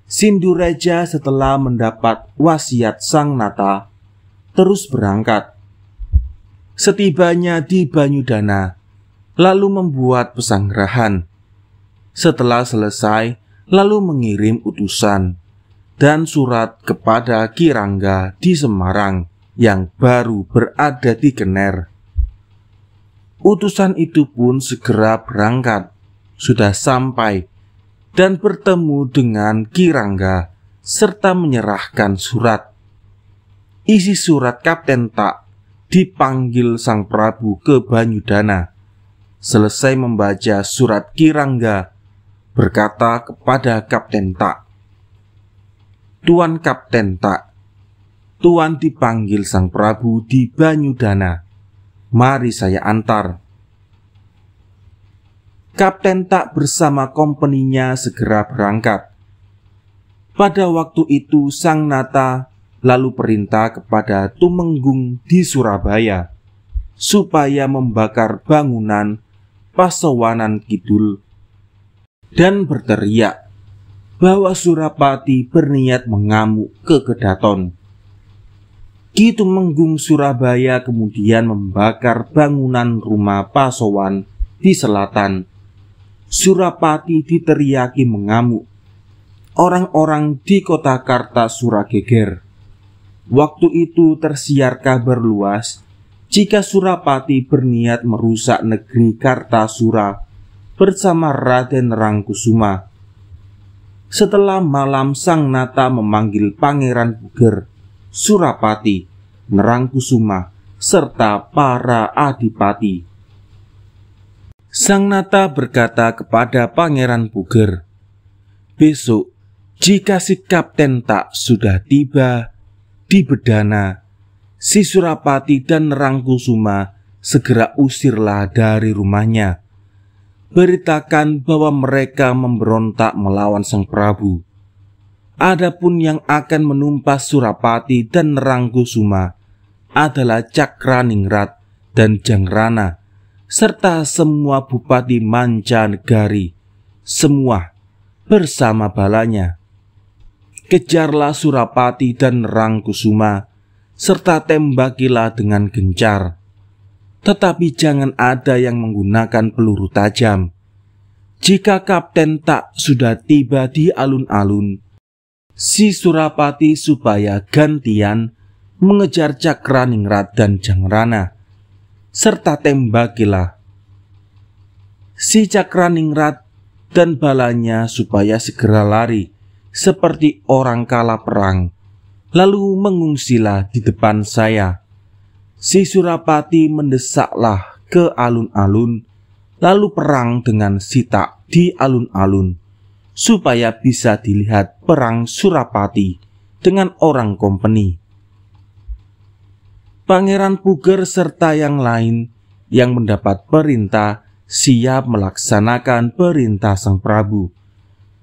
Sindureja setelah mendapat wasiat Sang Nata terus berangkat. Setibanya di Banyudana lalu membuat pesanggerahan. Setelah selesai lalu mengirim utusan dan surat kepada Ki Rangga di Semarang yang baru berada di Kener. Utusan itu pun segera berangkat, sudah sampai dan bertemu dengan Ki Rangga serta menyerahkan surat. Isi surat Kapten Tak dipanggil Sang Prabu ke Banyudana. Selesai membaca surat, Ki Rangga berkata kepada Kapten Tak, "Tuan Kapten Tak, Tuan dipanggil Sang Prabu di Banyudana. Mari saya antar." Kapten Tak bersama kompeninya segera berangkat. Pada waktu itu Sang Nata lalu perintah kepada Tumenggung di Surabaya supaya membakar bangunan Pasewanan Kidul dan berteriak bahwa Surapati berniat mengamuk ke Kedaton. Ki Tumenggung Surabaya kemudian membakar bangunan rumah Pasowan di selatan. Surapati diteriaki mengamuk. Orang-orang di kota Kartasura geger. Waktu itu tersiar kabar luas jika Surapati berniat merusak negeri Kartasura bersama Raden Nerangkusuma. Setelah malam Sang Nata memanggil Pangeran Puger, Surapati, Nerangkusuma, serta para adipati. Sang Nata berkata kepada Pangeran Puger, Besok, jika si Kapten Tak sudah tiba di Bedana, si Surapati dan Nerangkusuma segera usirlah dari rumahnya. Beritakan bahwa mereka memberontak melawan Sang Prabu. Adapun yang akan menumpas Surapati dan Nerangkusuma adalah Cakraningrat dan Jangrana, serta semua bupati mancanegari, semua bersama balanya. Kejarlah Surapati dan Nerangkusuma, serta tembakilah dengan gencar. Tetapi jangan ada yang menggunakan peluru tajam. Jika Kapten Tak sudah tiba di alun-alun, si Surapati supaya gantian mengejar Cakraningrat dan Jangrana, serta tembakilah si Cakraningrat dan balanya supaya segera lari seperti orang kalah perang, lalu mengungsilah di depan saya. Si Surapati mendesaklah ke alun-alun, lalu perang dengan si Tak di alun-alun, supaya bisa dilihat perang Surapati dengan orang kompeni. Pangeran Puger serta yang lain yang mendapat perintah siap melaksanakan perintah Sang Prabu,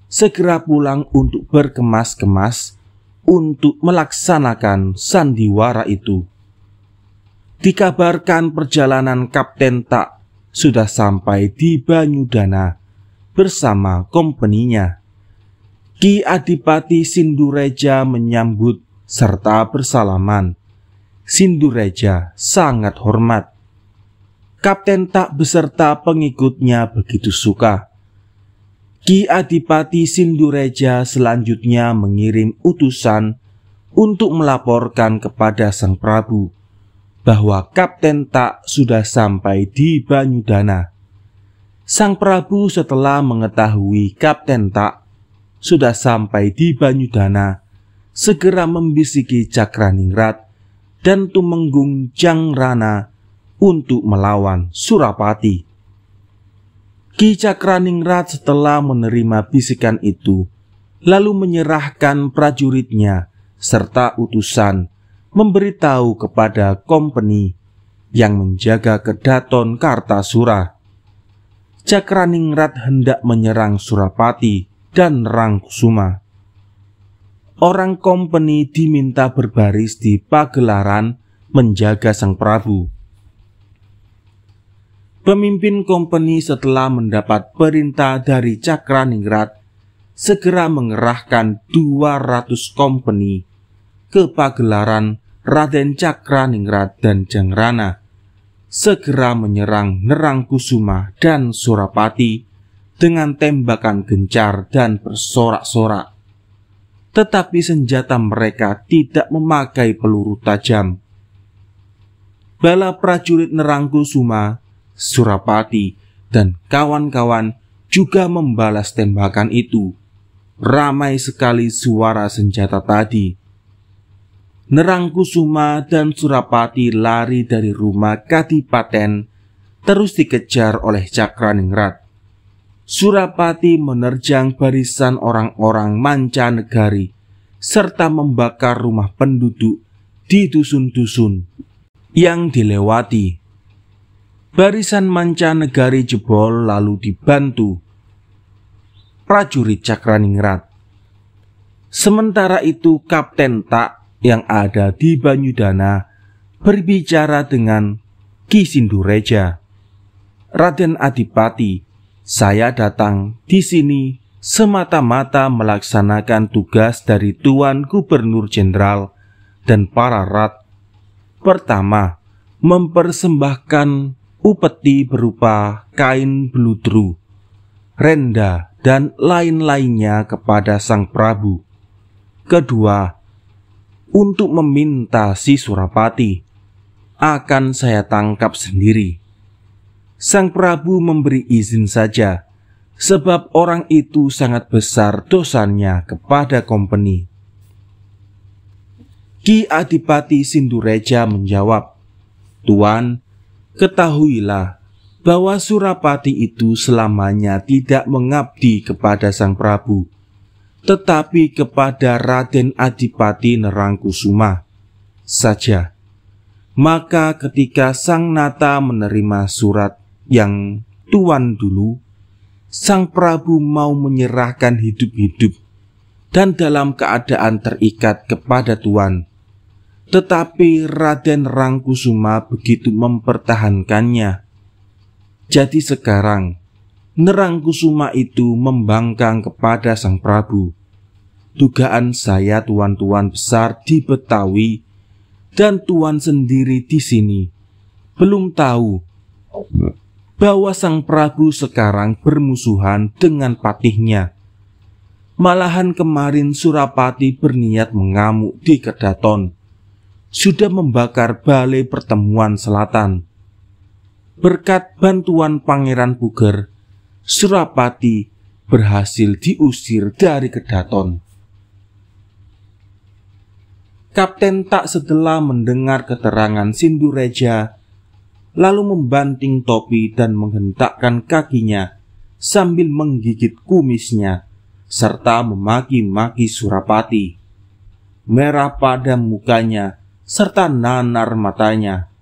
segera pulang untuk berkemas-kemas untuk melaksanakan sandiwara itu. Dikabarkan perjalanan Kapten Tak sudah sampai di Banyudana bersama kompeninya. Ki Adipati Sindureja menyambut serta bersalaman. Sindureja sangat hormat. Kapten Tak beserta pengikutnya begitu suka. Ki Adipati Sindureja selanjutnya mengirim utusan untuk melaporkan kepada Sang Prabu bahwa Kapten Tak sudah sampai di Banyudana. Sang Prabu setelah mengetahui Kapten Tak sudah sampai di Banyudana, segera membisiki Cakraningrat dan Tumenggung Jangrana untuk melawan Surapati. Ki Cakraningrat setelah menerima bisikan itu, lalu menyerahkan prajuritnya serta utusan memberitahu kepada kompeni yang menjaga Kedaton Kartasura. Cakraningrat hendak menyerang Surapati dan Nerangkusuma. Orang kompeni diminta berbaris di pagelaran menjaga Sang Prabu. Pemimpin kompeni setelah mendapat perintah dari Cakraningrat segera mengerahkan 200 kompeni ke pagelaran Raden Cakraningrat dan Jangrana, segera menyerang Nerangkusuma dan Surapati dengan tembakan gencar dan bersorak-sorak. Tetapi senjata mereka tidak memakai peluru tajam. Bala prajurit Nerangkusuma, Surapati, dan kawan-kawan juga membalas tembakan itu. Ramai sekali suara senjata tadi. Nerangkusuma dan Surapati lari dari rumah Kadipaten, terus dikejar oleh Cakraningrat. Surapati menerjang barisan orang-orang mancanegari serta membakar rumah penduduk di dusun-dusun yang dilewati. Barisan mancanegari jebol lalu dibantu prajurit Cakraningrat. Sementara itu Kapten Tak yang ada di Banyudana berbicara dengan Ki Sindureja. Raden Adipati, saya datang di sini semata-mata melaksanakan tugas dari Tuan Gubernur Jenderal dan para rat. Pertama, mempersembahkan upeti berupa kain beludru, renda, dan lain-lainnya kepada Sang Prabu. Kedua, untuk meminta si Surapati, akan saya tangkap sendiri. Sang Prabu memberi izin saja, sebab orang itu sangat besar dosanya kepada kompeni. Ki Adipati Sindureja menjawab, Tuan, ketahuilah bahwa Surapati itu selamanya tidak mengabdi kepada Sang Prabu, tetapi kepada Raden Adipati Nerangkusuma saja. Maka ketika Sang Nata menerima surat yang tuan dulu, Sang Prabu mau menyerahkan hidup-hidup dan dalam keadaan terikat kepada tuan. Tetapi Raden Nerangkusuma begitu mempertahankannya. Jadi sekarang Nerangkusuma itu membangkang kepada Sang Prabu. Dugaan saya tuan-tuan besar di Betawi dan tuan sendiri di sini belum tahu bahwa Sang Prabu sekarang bermusuhan dengan patihnya. Malahan kemarin Surapati berniat mengamuk di Kedaton, sudah membakar balai pertemuan selatan. Berkat bantuan Pangeran Puger, Surapati berhasil diusir dari Kedaton. Kapten Tak setelah mendengar keterangan Sindureja, lalu membanting topi dan menghentakkan kakinya sambil menggigit kumisnya, serta memaki-maki Surapati. Merah padam mukanya, serta nanar matanya.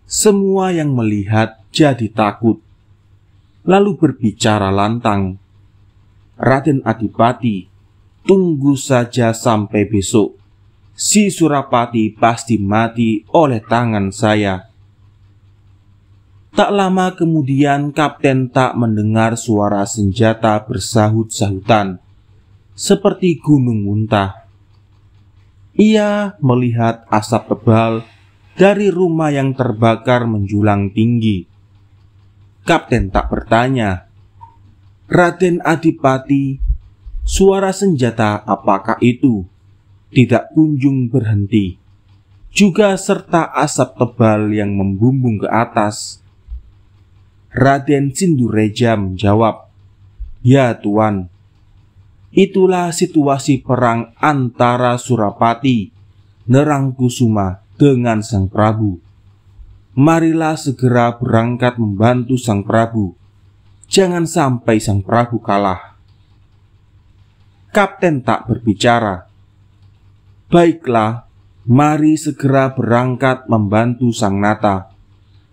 Semua yang melihat jadi takut, lalu berbicara lantang, "Raden Adipati, tunggu saja sampai besok. Si Surapati pasti mati oleh tangan saya." Tak lama kemudian Kapten Tak mendengar suara senjata bersahut-sahutan, seperti gunung muntah. Ia melihat asap tebal dari rumah yang terbakar menjulang tinggi. Kapten Tak bertanya, "Raden Adipati, suara senjata apakah itu?" Tidak kunjung berhenti, juga serta asap tebal yang membumbung ke atas. Raden Sindureja menjawab, "Ya Tuan, itulah situasi perang antara Surapati Nerangkusuma dengan Sang Prabu. Marilah segera berangkat membantu Sang Prabu. Jangan sampai Sang Prabu kalah." Kapten Tak berbicara, "Baiklah, mari segera berangkat membantu Sang Nata.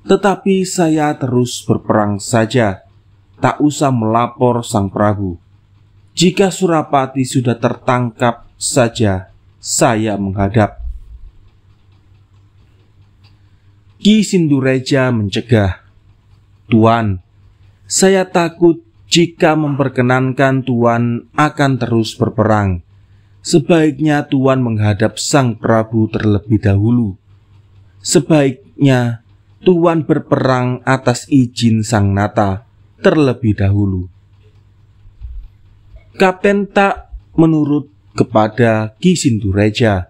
Tetapi saya terus berperang saja, tak usah melapor Sang Prabu. Jika Surapati sudah tertangkap saja, saya menghadap." Ki Sindureja mencegah, "Tuan, saya takut jika memperkenankan Tuan akan terus berperang. Sebaiknya Tuan menghadap Sang Prabu terlebih dahulu. Sebaiknya Tuan berperang atas izin Sang Nata terlebih dahulu." Kapten Tak menurut kepada Ki Sindureja.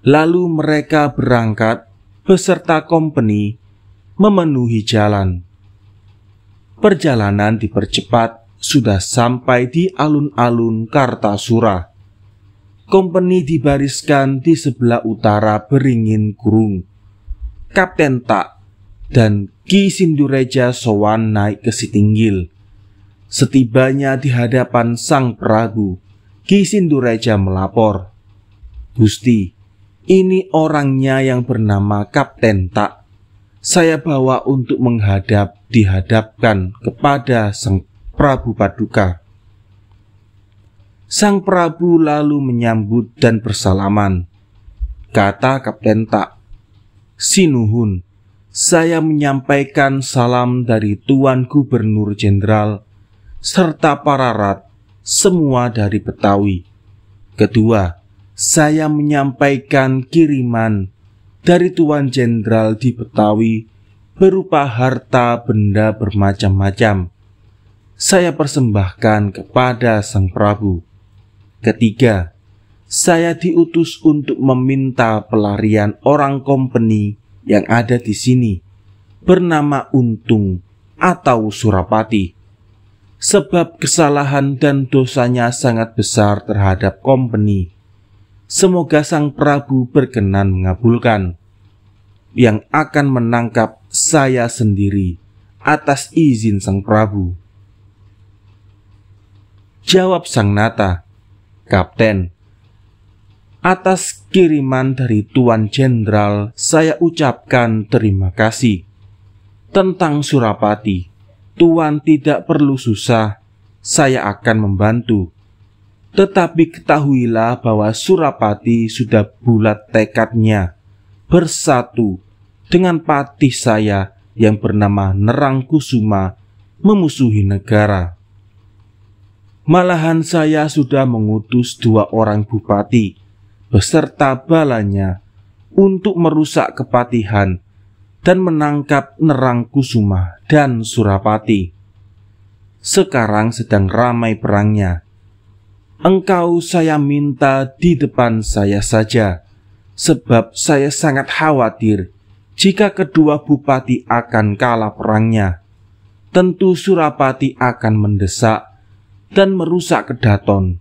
Lalu mereka berangkat beserta kompeni memenuhi jalan. Perjalanan dipercepat, sudah sampai di alun-alun Kartasura. Kompeni dibariskan di sebelah utara beringin kurung. Kapten Tak dan Ki Sindureja sowan naik ke Sitinggil. Setibanya di hadapan Sang Prabu, Ki Sindureja melapor, "Gusti, ini orangnya yang bernama Kapten Tak. Saya bawa untuk dihadapkan kepada Sang Prabu Paduka." Sang Prabu lalu menyambut dan bersalaman. Kata Kapten Tak, "Sinuhun, saya menyampaikan salam dari Tuan Gubernur Jenderal serta para rat, semua dari Betawi. Kedua, saya menyampaikan kiriman dari Tuan Jenderal di Betawi berupa harta benda bermacam-macam. Saya persembahkan kepada Sang Prabu. Ketiga, saya diutus untuk meminta pelarian orang kompeni yang ada di sini, bernama Untung atau Surapati, sebab kesalahan dan dosanya sangat besar terhadap kompeni. Semoga Sang Prabu berkenan mengabulkan, yang akan menangkap saya sendiri atas izin Sang Prabu." Jawab Sang Nata, Kapten, atas kiriman dari Tuan Jenderal saya ucapkan terima kasih. Tentang Surapati, Tuan tidak perlu susah, saya akan membantu. Tetapi ketahuilah bahwa Surapati sudah bulat tekadnya bersatu dengan patih saya yang bernama Nerangkusuma memusuhi negara. Malahan saya sudah mengutus 2 orang bupati beserta balanya untuk merusak kepatihan dan menangkap Nerangkusuma dan Surapati. Sekarang sedang ramai perangnya. Engkau saya minta di depan saya saja, sebab saya sangat khawatir jika kedua bupati akan kalah perangnya. Tentu Surapati akan mendesak dan merusak Kedaton.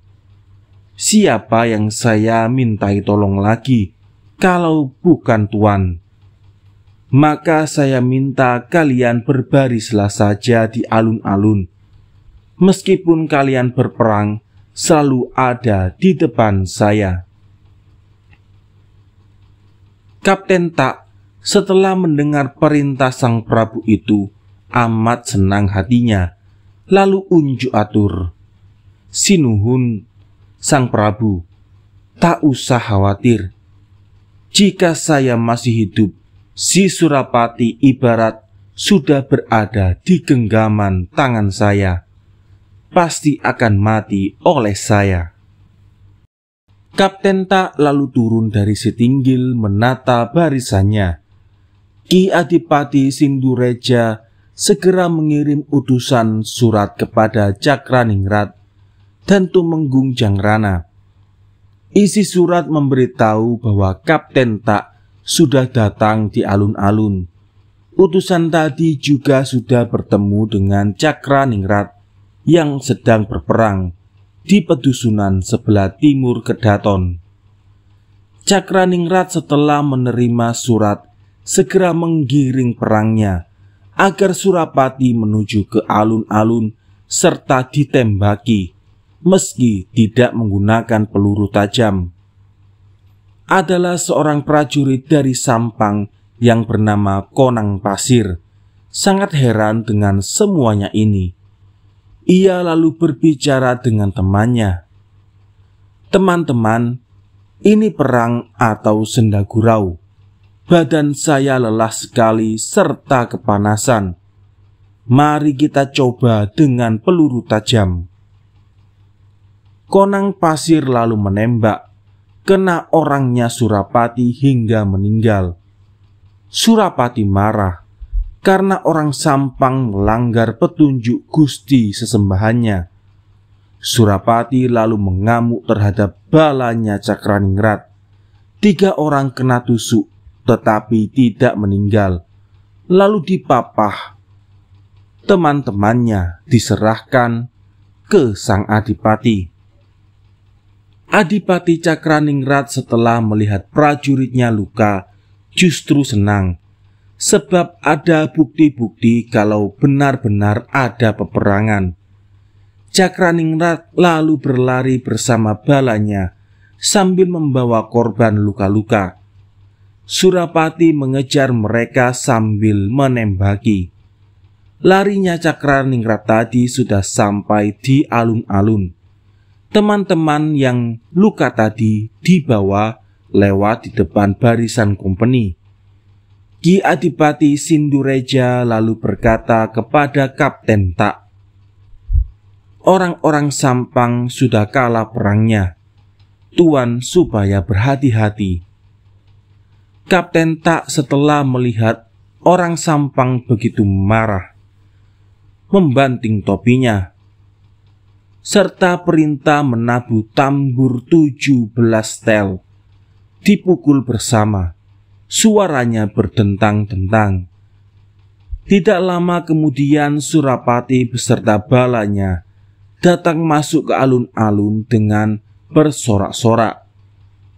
Siapa yang saya mintai tolong lagi kalau bukan Tuan? Maka saya minta kalian berbarislah saja di alun-alun. Meskipun kalian berperang, selalu ada di depan saya. Kapten Tak setelah mendengar perintah Sang Prabu itu amat senang hatinya, lalu unjuk atur. Sinuhun, Sang Prabu, tak usah khawatir. Jika saya masih hidup, si Surapati ibarat sudah berada di genggaman tangan saya. Pasti akan mati oleh saya. Kapten Tak lalu turun dari setinggil menata barisannya. Ki Adipati Sindureja segera mengirim utusan surat kepada Cakraningrat dan Tumenggung Jangrana. Isi surat memberitahu bahwa Kapten Tak sudah datang di alun-alun. Utusan tadi juga sudah bertemu dengan Cakraningrat yang sedang berperang di pedusunan sebelah timur Kedaton. Cakraningrat setelah menerima surat segera menggiring perangnya agar Surapati menuju ke alun-alun serta ditembaki meski tidak menggunakan peluru tajam. Adalah seorang prajurit dari Sampang yang bernama Konang Pasir sangat heran dengan semuanya ini. Ia lalu berbicara dengan temannya. Teman-teman, ini perang atau senda gurau. Badan saya lelah sekali serta kepanasan. Mari kita coba dengan peluru tajam. Konang Pasir lalu menembak, kena orangnya Surapati hingga meninggal. Surapati marah karena orang Sampang melanggar petunjuk Gusti sesembahannya. Surapati lalu mengamuk terhadap balanya Cakraningrat. 3 orang kena tusuk tetapi tidak meninggal, lalu dipapah. Teman-temannya diserahkan ke sang adipati. Adipati Cakraningrat setelah melihat prajuritnya luka justru senang, sebab ada bukti-bukti kalau benar-benar ada peperangan. Cakraningrat lalu berlari bersama balanya sambil membawa korban luka-luka. Surapati mengejar mereka sambil menembaki. Larinya Cakraningrat tadi sudah sampai di alun-alun. Teman-teman yang luka tadi dibawa lewat di depan barisan kompeni. Ki Adipati Sindureja lalu berkata kepada Kapten Tak, orang-orang Sampang sudah kalah perangnya. Tuan supaya berhati-hati. Kapten Tak setelah melihat orang Sampang begitu marah, membanting topinya, serta perintah menabuh tambur 17 tel. Dipukul bersama, suaranya berdentang-dentang. Tidak lama kemudian Surapati beserta balanya datang masuk ke alun-alun dengan bersorak-sorak.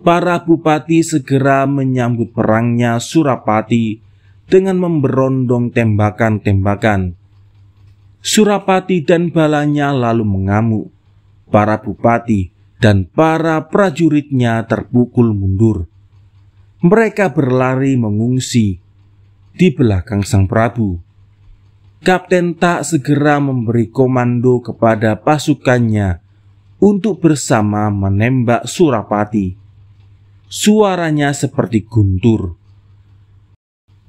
Para bupati segera menyambut perangnya Surapati dengan memberondong tembakan-tembakan. Surapati dan balanya lalu mengamuk. Para bupati dan para prajuritnya terpukul mundur. Mereka berlari mengungsi di belakang sang Prabu. Kapten Tak segera memberi komando kepada pasukannya untuk bersama menembak Surapati. Suaranya seperti guntur.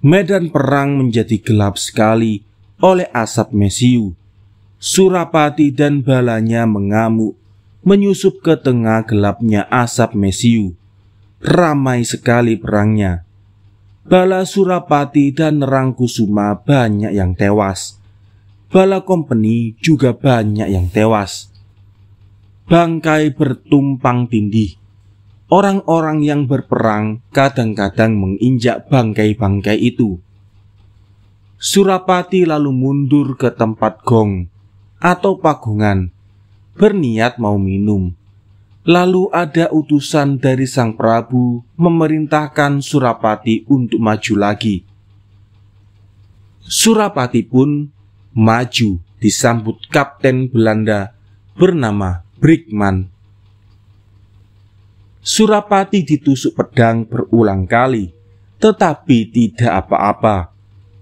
Medan perang menjadi gelap sekali oleh asap mesiu. Surapati dan balanya mengamuk, menyusup ke tengah gelapnya asap mesiu. Ramai sekali perangnya. Bala Surapati dan Nerangkusuma banyak yang tewas. Bala Kompeni juga banyak yang tewas. Bangkai bertumpang tindih. Orang-orang yang berperang kadang-kadang menginjak bangkai-bangkai itu. Surapati lalu mundur ke tempat gong atau pagungan, berniat mau minum. Lalu ada utusan dari sang Prabu memerintahkan Surapati untuk maju lagi. Surapati pun maju disambut kapten Belanda bernama Brickman. Surapati ditusuk pedang berulang kali, tetapi tidak apa-apa,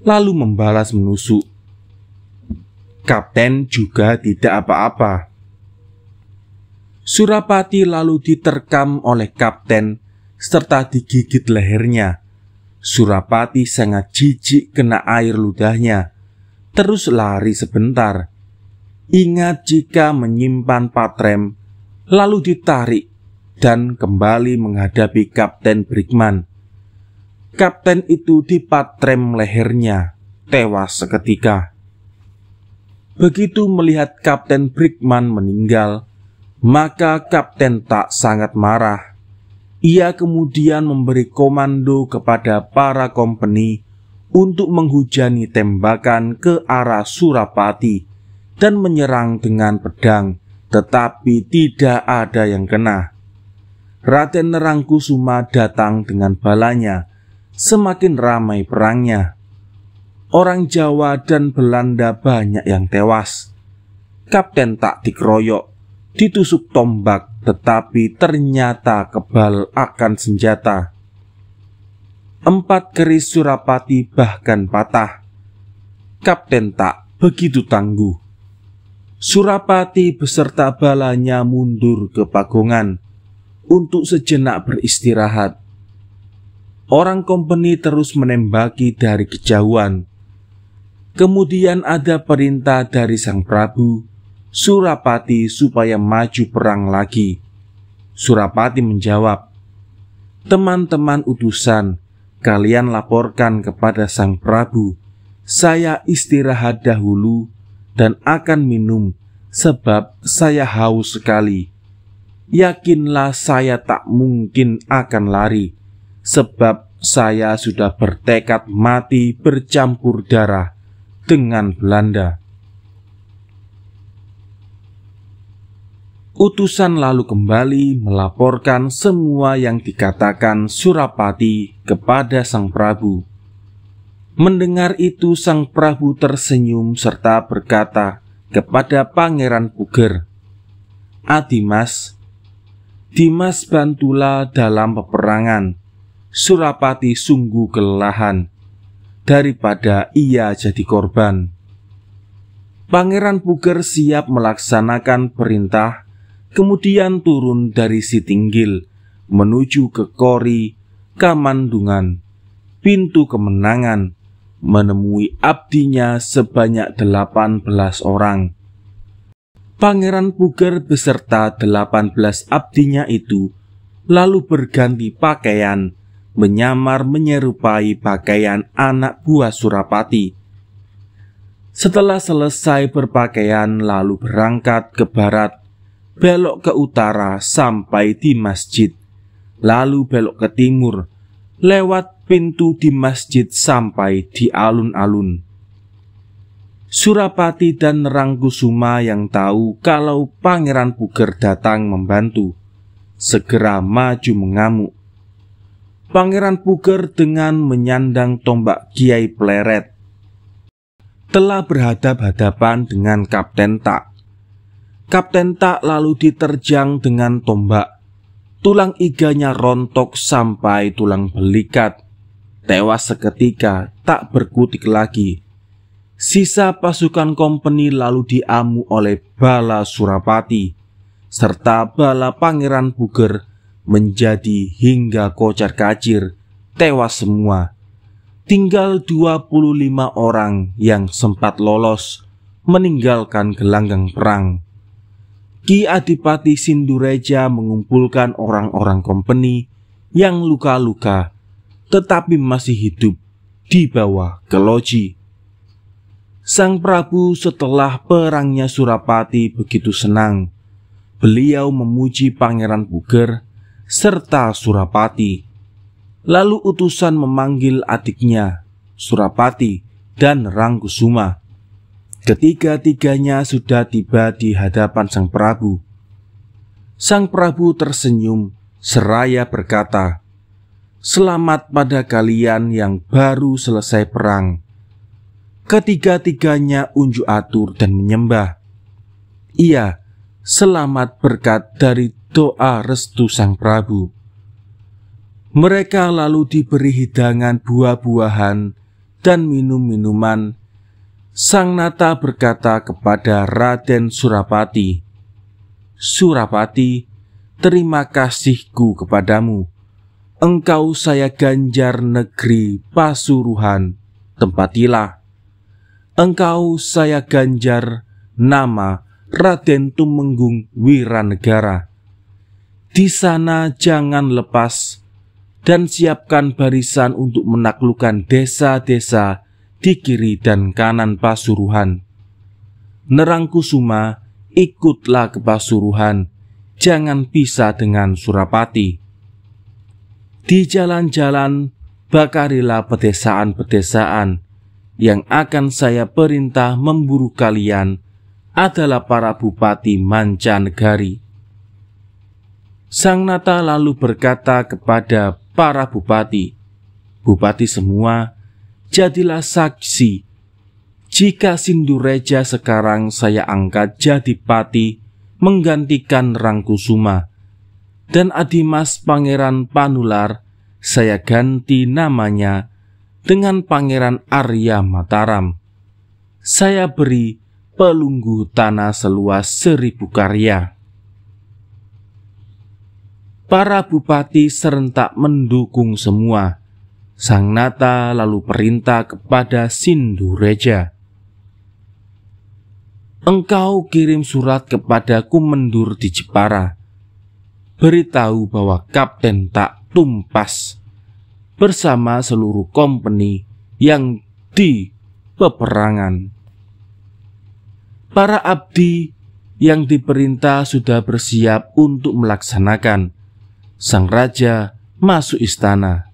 lalu membalas menusuk. Kapten juga tidak apa-apa. Surapati lalu diterkam oleh kapten serta digigit lehernya. Surapati sangat jijik kena air ludahnya, terus lari sebentar. Ingat jika menyimpan patrem, lalu ditarik dan kembali menghadapi Kapten Brickman. Kapten itu dipatrem lehernya, tewas seketika. Begitu melihat Kapten Brickman meninggal, maka Kapten Tak sangat marah. Ia kemudian memberi komando kepada para kompeni untuk menghujani tembakan ke arah Surapati dan menyerang dengan pedang, tetapi tidak ada yang kena. Raden Nerangkusuma datang dengan balanya. Semakin ramai perangnya. Orang Jawa dan Belanda banyak yang tewas. Kapten Tak dikeroyok, ditusuk tombak, tetapi ternyata kebal akan senjata. 4 keris Surapati bahkan patah. Kapten Tak begitu tangguh. Surapati beserta balanya mundur ke pagungan untuk sejenak beristirahat. Orang kompeni terus menembaki dari kejauhan. Kemudian ada perintah dari sang Prabu Surapati supaya maju perang lagi. Surapati menjawab, "Teman-teman utusan, kalian laporkan kepada sang Prabu, saya istirahat dahulu dan akan minum, sebab saya haus sekali. Yakinlah saya tak mungkin akan lari, sebab saya sudah bertekad mati bercampur darah dengan Belanda." Utusan lalu kembali melaporkan semua yang dikatakan Surapati kepada sang Prabu. Mendengar itu sang Prabu tersenyum serta berkata kepada Pangeran Puger, "Adimas, Dimas bantulah dalam peperangan. Surapati sungguh kelelahan, daripada ia jadi korban." Pangeran Puger siap melaksanakan perintah, kemudian turun dari Sitinggil menuju ke Kori, Kamandungan, pintu kemenangan, menemui abdinya sebanyak 18 orang. Pangeran Puger beserta 18 abdinya itu lalu berganti pakaian, menyamar menyerupai pakaian anak buah Surapati. Setelah selesai berpakaian lalu berangkat ke barat, belok ke utara sampai di masjid, lalu belok ke timur, lewat pintu di masjid sampai di alun-alun. Surapati dan Nerangkusuma yang tahu kalau Pangeran Puger datang membantu, segera maju mengamuk. Pangeran Puger dengan menyandang tombak Kiai Pleret telah berhadap-hadapan dengan Kapten Tak. Kapten Tak lalu diterjang dengan tombak. Tulang iganya rontok sampai tulang belikat. Tewas seketika, tak berkutik lagi. Sisa pasukan kompeni lalu diamu oleh bala Surapati, serta bala Pangeran Puger menjadi hingga kocar-kacir, tewas semua. Tinggal 25 orang yang sempat lolos meninggalkan gelanggang perang. Ki Adipati Sindureja mengumpulkan orang-orang kompeni yang luka-luka tetapi masih hidup dibawa ke loji. Sang Prabu setelah perangnya Surapati begitu senang. Beliau memuji Pangeran Puger serta Surapati. Lalu utusan memanggil adiknya Surapati dan Rangkusuma. Ketiga-tiganya sudah tiba di hadapan Sang Prabu. Sang Prabu tersenyum seraya berkata, "Selamat pada kalian yang baru selesai perang." Ketiga-tiganya unjuk atur dan menyembah. Iya, selamat berkat dari doa restu Sang Prabu. Mereka lalu diberi hidangan buah-buahan dan minum-minuman. Sang Nata berkata kepada Raden Surapati, "Surapati, terima kasihku kepadamu. Engkau saya ganjar negeri Pasuruhan, tempatilah. Engkau saya ganjar nama Raden Tumenggung Wiranegara. Di sana jangan lepas dan siapkan barisan untuk menaklukkan desa-desa di kiri dan kanan Pasuruhan. Nerangkusuma, ikutlah ke Pasuruhan, jangan pisah dengan Surapati. Di jalan-jalan bakarilah pedesaan-pedesaan. Yang akan saya perintah memburu kalian adalah para bupati mancanegari." Sang Nata lalu berkata kepada para bupati, "Bupati semua, jadilah saksi. Jika Sindureja sekarang saya angkat jadi pati menggantikan Rangkusuma, dan Adimas Pangeran Panular saya ganti namanya dengan Pangeran Arya Mataram. Saya beri pelunggu tanah seluas 1000 karya." Para bupati serentak mendukung semua. Sang Nata lalu perintah kepada Sindureja, "Engkau kirim surat kepada Kumendur di Jepara. Beritahu bahwa Kapten Tak tumpas bersama seluruh kompeni yang di peperangan. Para abdi yang diperintah sudah bersiap untuk melaksanakan." Sang raja masuk istana.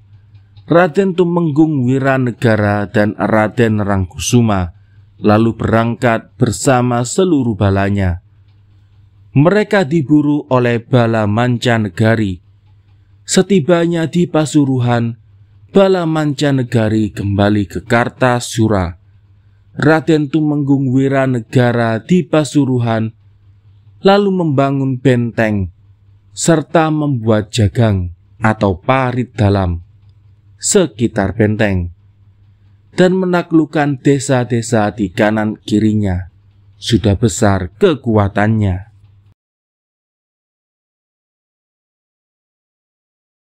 Raden Tumenggung Wiranegara dan Raden Rangkusuma lalu berangkat bersama seluruh balanya. Mereka diburu oleh bala mancanegari. Setibanya di Pasuruhan, bala mancanegari kembali ke Kartasura. Raden Tumenggung Wiranegara di Pasuruhan lalu membangun benteng serta membuat jagang atau parit dalam sekitar benteng dan menaklukkan desa-desa di kanan kirinya. Sudah besar kekuatannya.